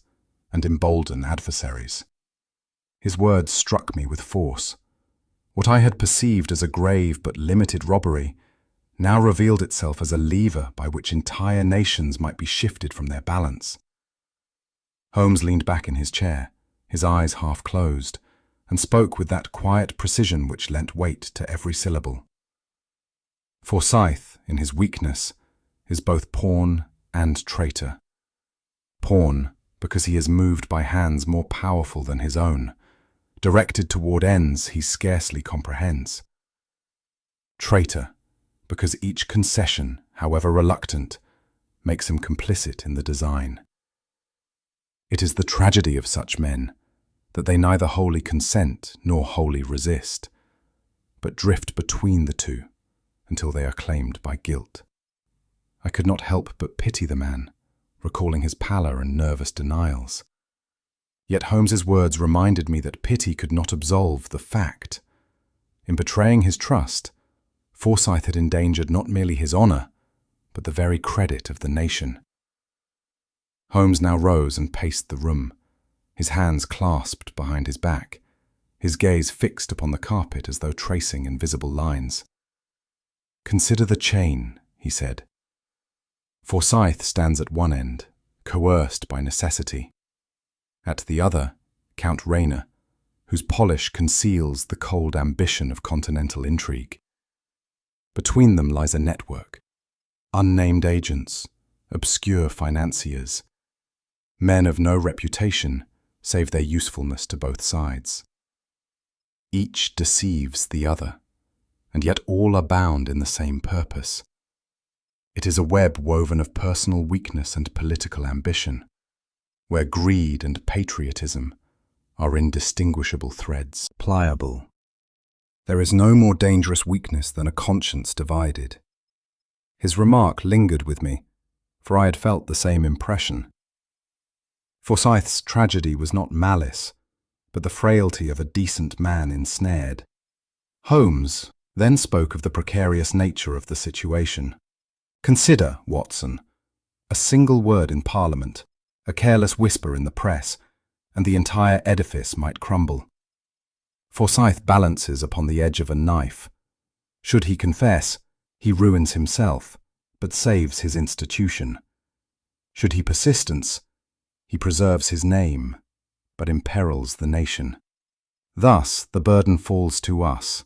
and embolden adversaries. His words struck me with force. What I had perceived as a grave but limited robbery now revealed itself as a lever by which entire nations might be shifted from their balance. Holmes leaned back in his chair, his eyes half closed, and spoke with that quiet precision which lent weight to every syllable. Forsyth, in his weakness, is both pawn and traitor. Pawn, because he is moved by hands more powerful than his own, directed toward ends he scarcely comprehends. Traitor, because each concession, however reluctant, makes him complicit in the design. It is the tragedy of such men that they neither wholly consent nor wholly resist, but drift between the two until they are claimed by guilt. I could not help but pity the man, recalling his pallor and nervous denials. Yet Holmes's words reminded me that pity could not absolve the fact. In betraying his trust, Forsyth had endangered not merely his honour, but the very credit of the nation. Holmes now rose and paced the room, his hands clasped behind his back, his gaze fixed upon the carpet as though tracing invisible lines. "Consider the chain," he said. "Forsyth stands at one end, coerced by necessity. At the other, Count Reora, whose polish conceals the cold ambition of continental intrigue. Between them lies a network, unnamed agents, obscure financiers, men of no reputation save their usefulness to both sides. Each deceives the other, and yet all are bound in the same purpose. It is a web woven of personal weakness and political ambition, where greed and patriotism are indistinguishable threads, pliable. There is no more dangerous weakness than a conscience divided." His remark lingered with me, for I had felt the same impression. Forsyth's tragedy was not malice, but the frailty of a decent man ensnared. Holmes then spoke of the precarious nature of the situation. "Consider, Watson, a single word in Parliament, a careless whisper in the press, and the entire edifice might crumble. Forsyth balances upon the edge of a knife. Should he confess, he ruins himself, but saves his institution. Should he persistence, he preserves his name, but imperils the nation. Thus the burden falls to us,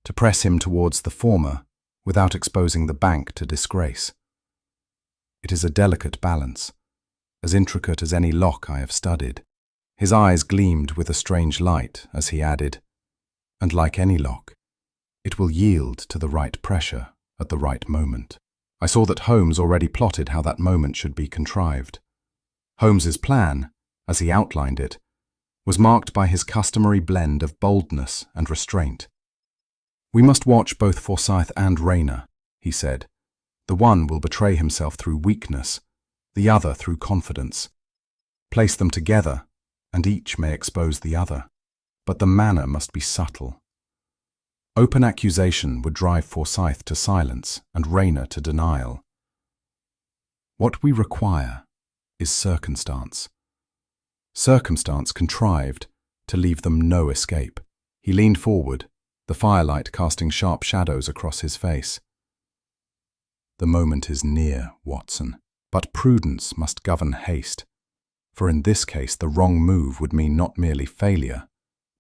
to press him towards the former without exposing the bank to disgrace. It is a delicate balance, as intricate as any lock I have studied." His eyes gleamed with a strange light as he added, "And like any lock, it will yield to the right pressure at the right moment." I saw that Holmes already plotted how that moment should be contrived. Holmes's plan, as he outlined it, was marked by his customary blend of boldness and restraint. "We must watch both Forsyth and Reora," he said. "The one will betray himself through weakness, the other through confidence. Place them together, and each may expose the other. But the manner must be subtle. Open accusation would drive Forsyth to silence and Reora to denial. What we require is circumstance. Circumstance contrived to leave them no escape." He leaned forward, the firelight casting sharp shadows across his face. "The moment is near, Watson, but prudence must govern haste. For in this case the wrong move would mean not merely failure,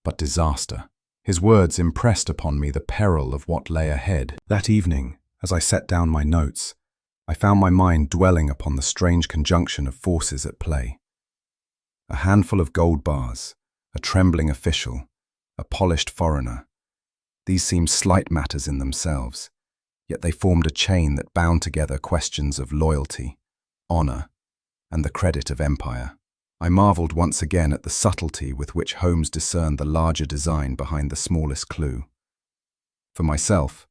but disaster." His words impressed upon me the peril of what lay ahead. That evening, as I set down my notes, I found my mind dwelling upon the strange conjunction of forces at play. A handful of gold bars, a trembling official, a polished foreigner. These seemed slight matters in themselves, yet they formed a chain that bound together questions of loyalty, honour, and the credit of empire. I marvelled once again at the subtlety with which Holmes discerned the larger design behind the smallest clue. For myself,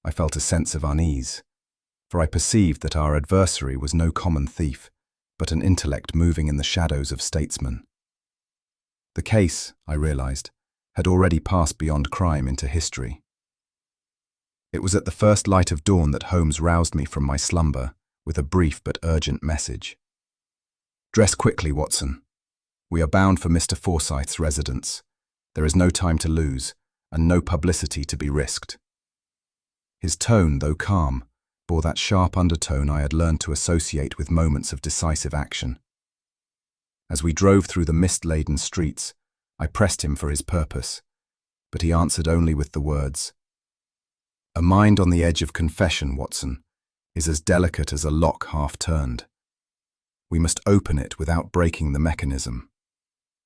I felt a sense of unease, for I perceived that our adversary was no common thief, but an intellect moving in the shadows of statesmen. The case, I realized, had already passed beyond crime into history. It was at the first light of dawn that Holmes roused me from my slumber with a brief but urgent message. "Dress quickly, Watson. We are bound for Mr. Forsyth's residence. There is no time to lose, and no publicity to be risked." His tone, though calm, bore that sharp undertone I had learned to associate with moments of decisive action. As we drove through the mist-laden streets, I pressed him for his purpose, but he answered only with the words, "A mind on the edge of confession, Watson, is as delicate as a lock half-turned. We must open it without breaking the mechanism."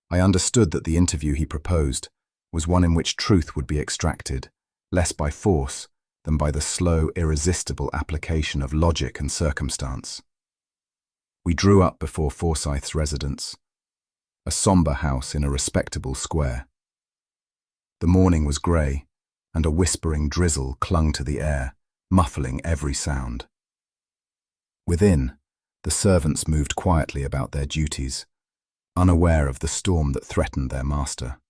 I understood that the interview he proposed was one in which truth would be extracted, less by force than by the slow, irresistible application of logic and circumstance. We drew up before Forsyth's residence, a sombre house in a respectable square. The morning was grey, and a whispering drizzle clung to the air, muffling every sound. Within, the servants moved quietly about their duties, unaware of the storm that threatened their master.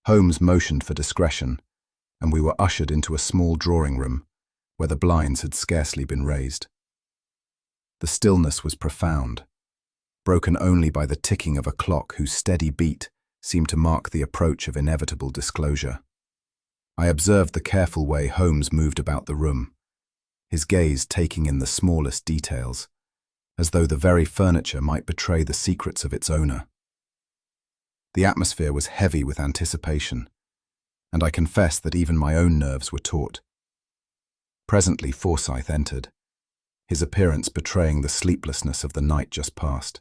Holmes motioned for discretion, and we were ushered into a small drawing room where the blinds had scarcely been raised. The stillness was profound, broken only by the ticking of a clock whose steady beat seemed to mark the approach of inevitable disclosure. I observed the careful way Holmes moved about the room, his gaze taking in the smallest details, as though the very furniture might betray the secrets of its owner. The atmosphere was heavy with anticipation, and I confess that even my own nerves were taut. Presently Forsyth entered, his appearance betraying the sleeplessness of the night just past.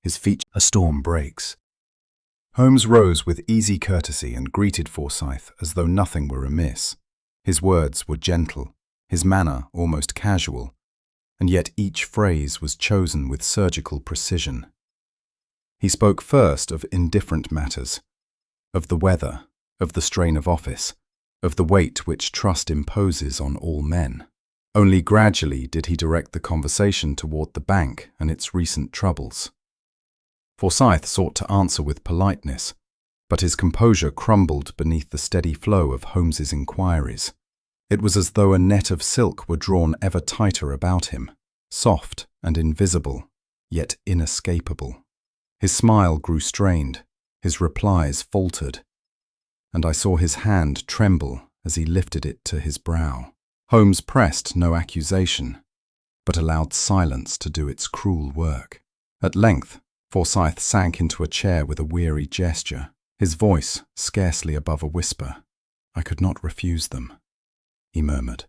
His features. "A storm breaks." Holmes rose with easy courtesy and greeted Forsyth as though nothing were amiss. His words were gentle, his manner almost casual, and yet each phrase was chosen with surgical precision. He spoke first of indifferent matters, of the weather, of the strain of office, of the weight which trust imposes on all men. Only gradually did he direct the conversation toward the bank and its recent troubles. Forsyth sought to answer with politeness, but his composure crumbled beneath the steady flow of Holmes's inquiries. It was as though a net of silk were drawn ever tighter about him, soft and invisible, yet inescapable. His smile grew strained, his replies faltered, and I saw his hand tremble as he lifted it to his brow. Holmes pressed no accusation, but allowed silence to do its cruel work. At length, Forsyth sank into a chair with a weary gesture, his voice scarcely above a whisper. "I could not refuse them," he murmured.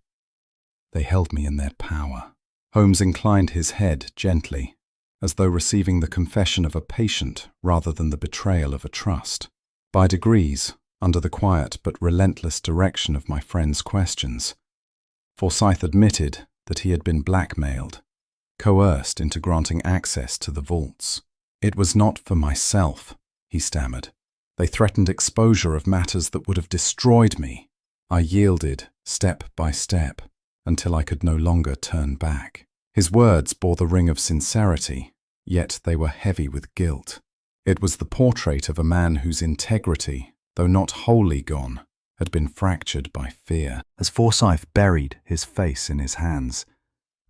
"They held me in their power." Holmes inclined his head gently, as though receiving the confession of a patient rather than the betrayal of a trust. By degrees, under the quiet but relentless direction of my friend's questions, Forsyth admitted that he had been blackmailed, coerced into granting access to the vaults. "It was not for myself," he stammered. "They threatened exposure of matters that would have destroyed me. I yielded, step by step, until I could no longer turn back." His words bore the ring of sincerity, yet they were heavy with guilt. It was the portrait of a man whose integrity, though not wholly gone, had been fractured by fear. As Forsyth buried his face in his hands,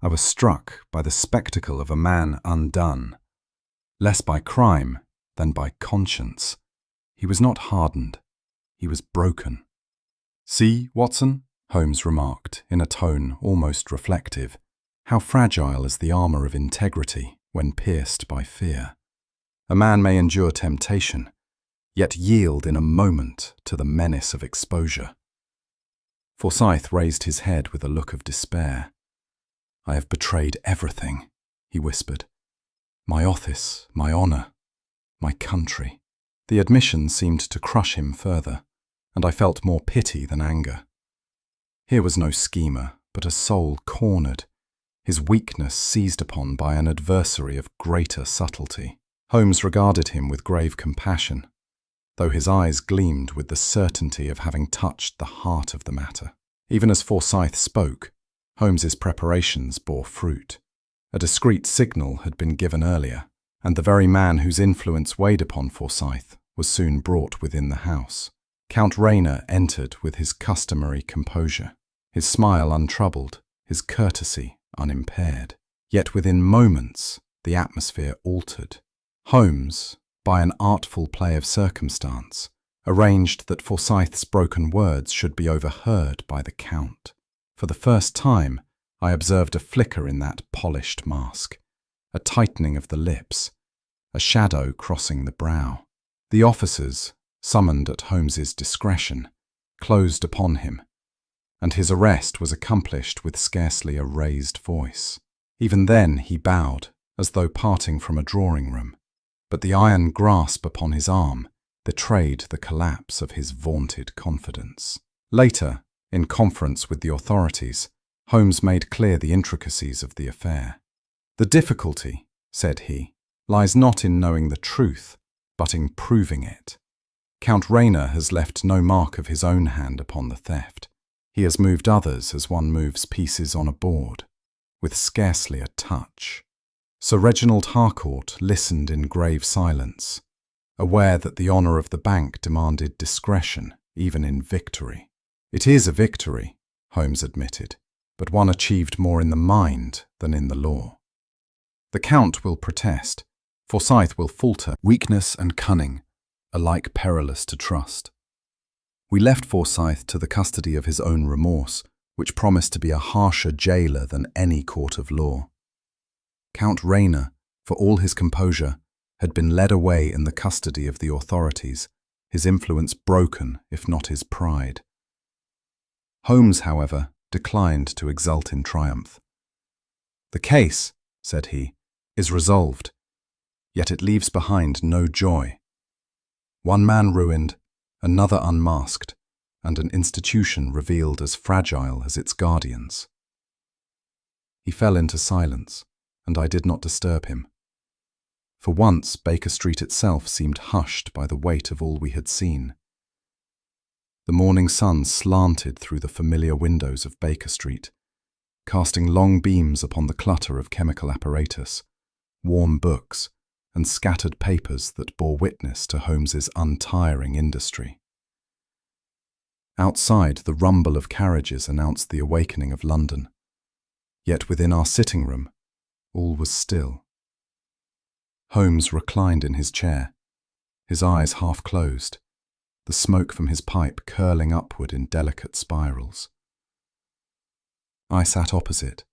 I was struck by the spectacle of a man undone, less by crime than by conscience. He was not hardened, he was broken. "See, Watson," Holmes remarked in a tone almost reflective, "how fragile is the armour of integrity when pierced by fear. A man may endure temptation, yet yield in a moment to the menace of exposure." Forsyth raised his head with a look of despair. "I have betrayed everything," he whispered. "My office, my honour, my country." The admission seemed to crush him further, and I felt more pity than anger. Here was no schemer, but a soul cornered, his weakness seized upon by an adversary of greater subtlety. Holmes regarded him with grave compassion, though his eyes gleamed with the certainty of having touched the heart of the matter. Even as Forsyth spoke, Holmes's preparations bore fruit. A discreet signal had been given earlier, and the very man whose influence weighed upon Forsyth was soon brought within the house. Count Rainier entered with his customary composure, his smile untroubled, his courtesy unimpaired. Yet within moments, the atmosphere altered. Holmes, by an artful play of circumstance, arranged that Forsyth's broken words should be overheard by the Count. For the first time, I observed a flicker in that polished mask, a tightening of the lips, a shadow crossing the brow. The officers, summoned at Holmes's discretion, closed upon him, and his arrest was accomplished with scarcely a raised voice. Even then he bowed, as though parting from a drawing-room, but the iron grasp upon his arm betrayed the collapse of his vaunted confidence. Later, in conference with the authorities, Holmes made clear the intricacies of the affair. "The difficulty," said he, "lies not in knowing the truth, but in proving it. Count Rainier has left no mark of his own hand upon the theft. He has moved others as one moves pieces on a board, with scarcely a touch." Sir Reginald Harcourt listened in grave silence, aware that the honour of the bank demanded discretion, even in victory. "It is a victory," Holmes admitted, "but one achieved more in the mind than in the law. The Count will protest, Forsyth will falter. Weakness and cunning, alike perilous to trust. We left Forsyth to the custody of his own remorse, which promised to be a harsher jailer than any court of law. Count Rainier, for all his composure, had been led away in the custody of the authorities, his influence broken, if not his pride. Holmes, however, declined to exult in triumph. "The case," said he, "is resolved, yet it leaves behind no joy. One man ruined, another unmasked, and an institution revealed as fragile as its guardians." He fell into silence, and I did not disturb him. For once, Baker Street itself seemed hushed by the weight of all we had seen. The morning sun slanted through the familiar windows of Baker Street, casting long beams upon the clutter of chemical apparatus, warm books, and scattered papers that bore witness to Holmes's untiring industry. Outside, the rumble of carriages announced the awakening of London. Yet within our sitting room, all was still. Holmes reclined in his chair, his eyes half closed, the smoke from his pipe curling upward in delicate spirals. I sat opposite,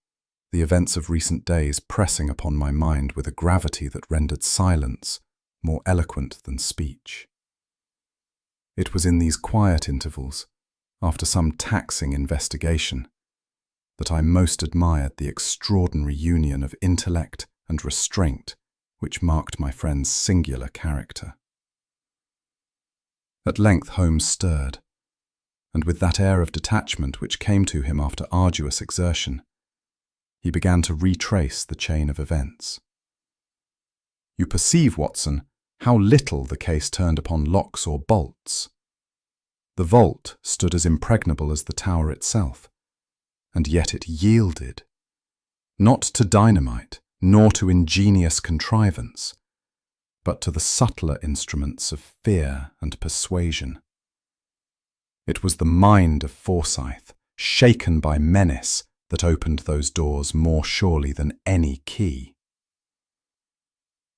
the events of recent days pressing upon my mind with a gravity that rendered silence more eloquent than speech. It was in these quiet intervals, after some taxing investigation, that I most admired the extraordinary union of intellect and restraint which marked my friend's singular character. At length Holmes stirred, and with that air of detachment which came to him after arduous exertion, he began to retrace the chain of events. "You perceive, Watson, how little the case turned upon locks or bolts. The vault stood as impregnable as the tower itself, and yet it yielded, not to dynamite, nor to ingenious contrivance, but to the subtler instruments of fear and persuasion. It was the mind of Forsyth, shaken by menace, that opened those doors more surely than any key."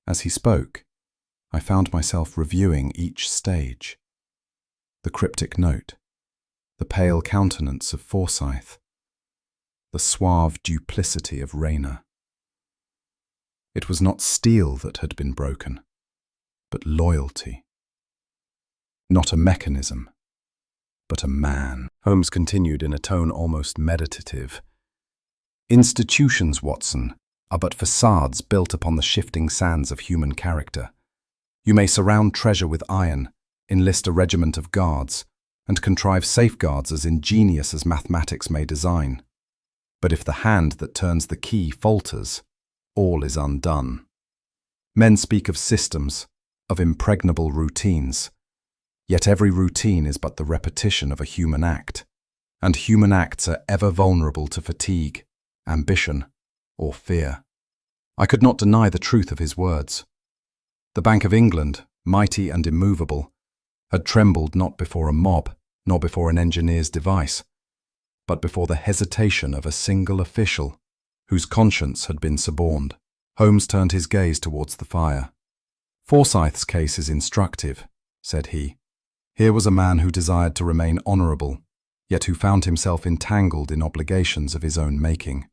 As he spoke, I found myself reviewing each stage. The cryptic note, the pale countenance of Forsyth, the suave duplicity of Rainier. It was not steel that had been broken, but loyalty. Not a mechanism, but a man. Holmes continued in a tone almost meditative. "Institutions, Watson, are but facades built upon the shifting sands of human character. You may surround treasure with iron, enlist a regiment of guards, and contrive safeguards as ingenious as mathematics may design. But if the hand that turns the key falters, all is undone. Men speak of systems, of impregnable routines, yet every routine is but the repetition of a human act, and human acts are ever vulnerable to fatigue, ambition, or fear." I could not deny the truth of his words. The Bank of England, mighty and immovable, had trembled not before a mob, nor before an engineer's device, but before the hesitation of a single official whose conscience had been suborned. Holmes turned his gaze towards the fire. "Forsyth's case is instructive," said he. "Here was a man who desired to remain honourable, yet who found himself entangled in obligations of his own making.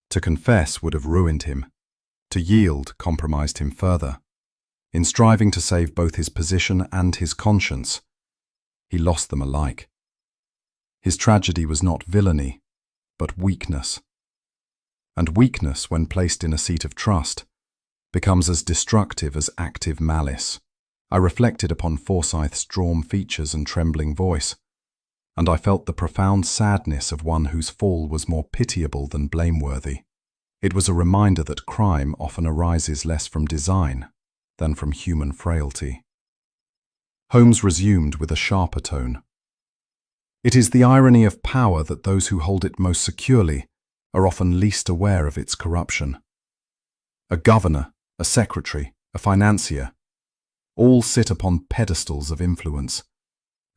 To confess would have ruined him. To yield compromised him further. In striving to save both his position and his conscience, he lost them alike. His tragedy was not villainy, but weakness. And weakness, when placed in a seat of trust, becomes as destructive as active malice." I reflected upon Forsyth's drawn features and trembling voice, and I felt the profound sadness of one whose fall was more pitiable than blameworthy. It was a reminder that crime often arises less from design than from human frailty. Holmes resumed with a sharper tone. "It is the irony of power that those who hold it most securely are often least aware of its corruption. A governor, a secretary, a financier, all sit upon pedestals of influence,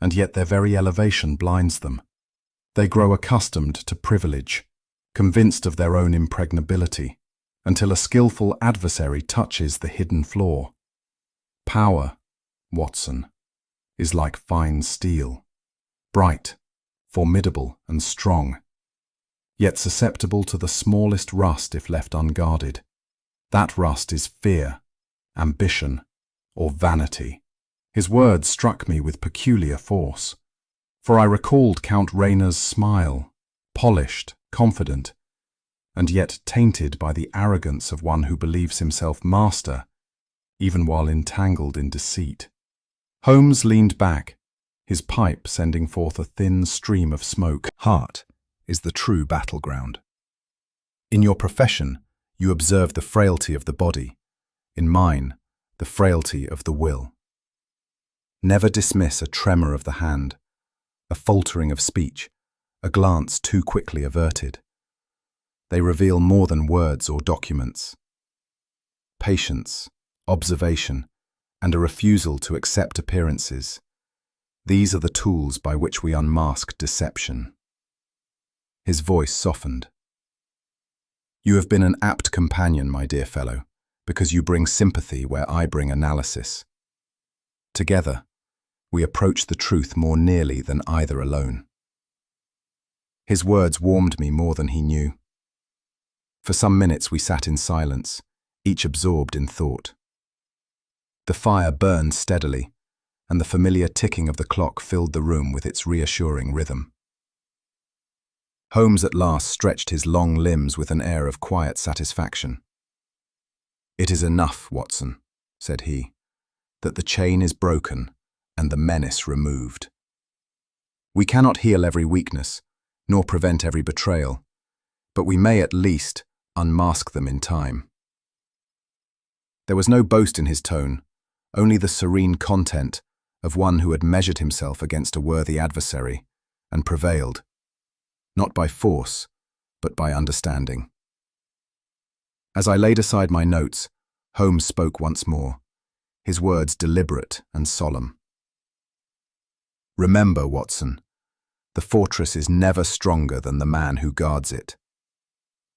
and yet their very elevation blinds them. They grow accustomed to privilege, convinced of their own impregnability, until a skillful adversary touches the hidden flaw. Power, Watson, is like fine steel, bright, formidable and strong, yet susceptible to the smallest rust if left unguarded. That rust is fear, ambition, or vanity." His words struck me with peculiar force, for I recalled Count Rayner's smile, polished, confident, and yet tainted by the arrogance of one who believes himself master, even while entangled in deceit. Holmes leaned back, his pipe sending forth a thin stream of smoke. "Heart is the true battleground. In your profession, you observe the frailty of the body. In mine, the frailty of the will. Never dismiss a tremor of the hand, a faltering of speech, a glance too quickly averted. They reveal more than words or documents. Patience, observation, and a refusal to accept appearances. These are the tools by which we unmask deception." His voice softened. "You have been an apt companion, my dear fellow, because you bring sympathy where I bring analysis. Together, we approach the truth more nearly than either alone." His words warmed me more than he knew. For some minutes we sat in silence, each absorbed in thought. The fire burned steadily, and the familiar ticking of the clock filled the room with its reassuring rhythm. Holmes at last stretched his long limbs with an air of quiet satisfaction. "It is enough, Watson," said he, "that the chain is broken and the menace removed. We cannot heal every weakness, nor prevent every betrayal, but we may at least unmask them in time." There was no boast in his tone, only the serene content of one who had measured himself against a worthy adversary and prevailed, not by force, but by understanding. As I laid aside my notes, Holmes spoke once more, his words deliberate and solemn. "Remember, Watson, the fortress is never stronger than the man who guards it.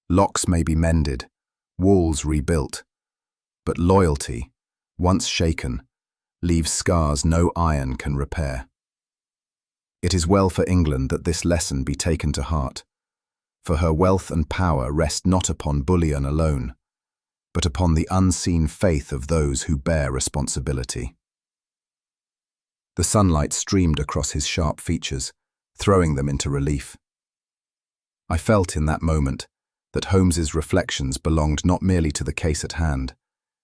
Locks may be mended, walls rebuilt, but loyalty, once shaken, leaves scars no iron can repair. It is well for England that this lesson be taken to heart, for her wealth and power rest not upon bullion alone, but upon the unseen faith of those who bear responsibility." The sunlight streamed across his sharp features, throwing them into relief. I felt in that moment that Holmes's reflections belonged not merely to the case at hand,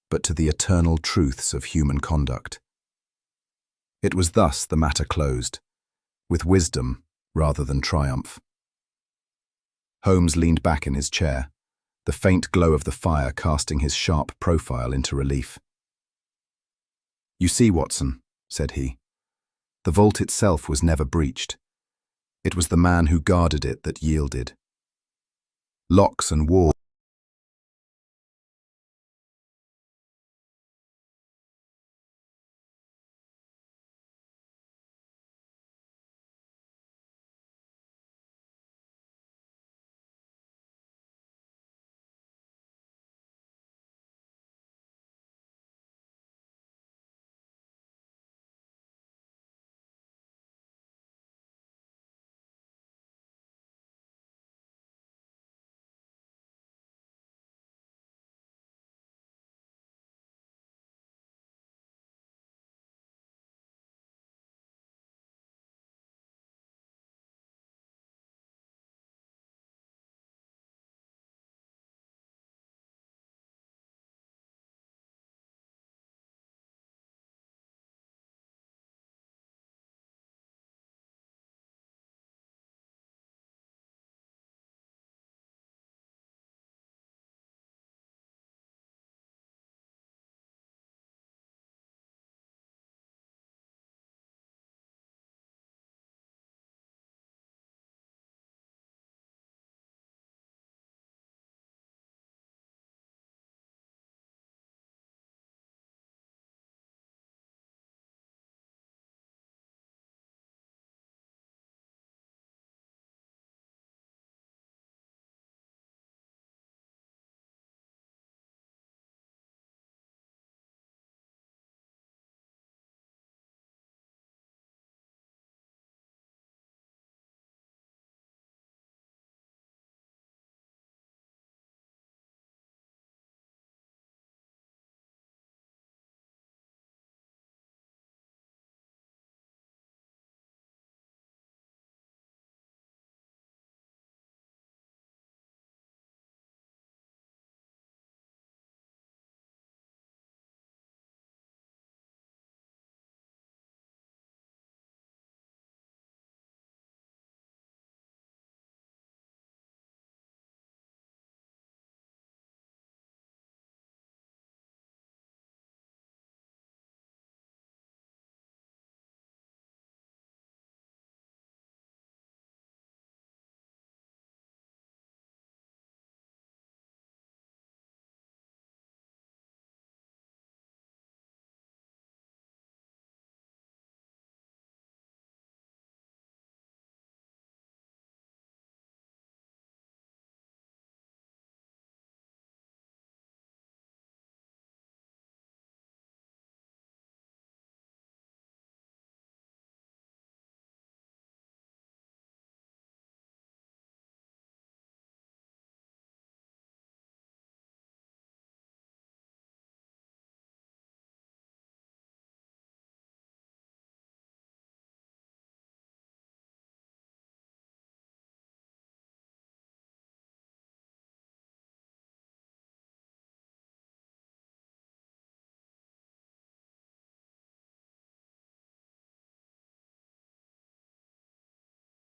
but to the eternal truths of human conduct. It was thus the matter closed, with wisdom rather than triumph. Holmes leaned back in his chair, the faint glow of the fire casting his sharp profile into relief. "You see, Watson," said he, "the vault itself was never breached. It was the man who guarded it that yielded. Locks and walls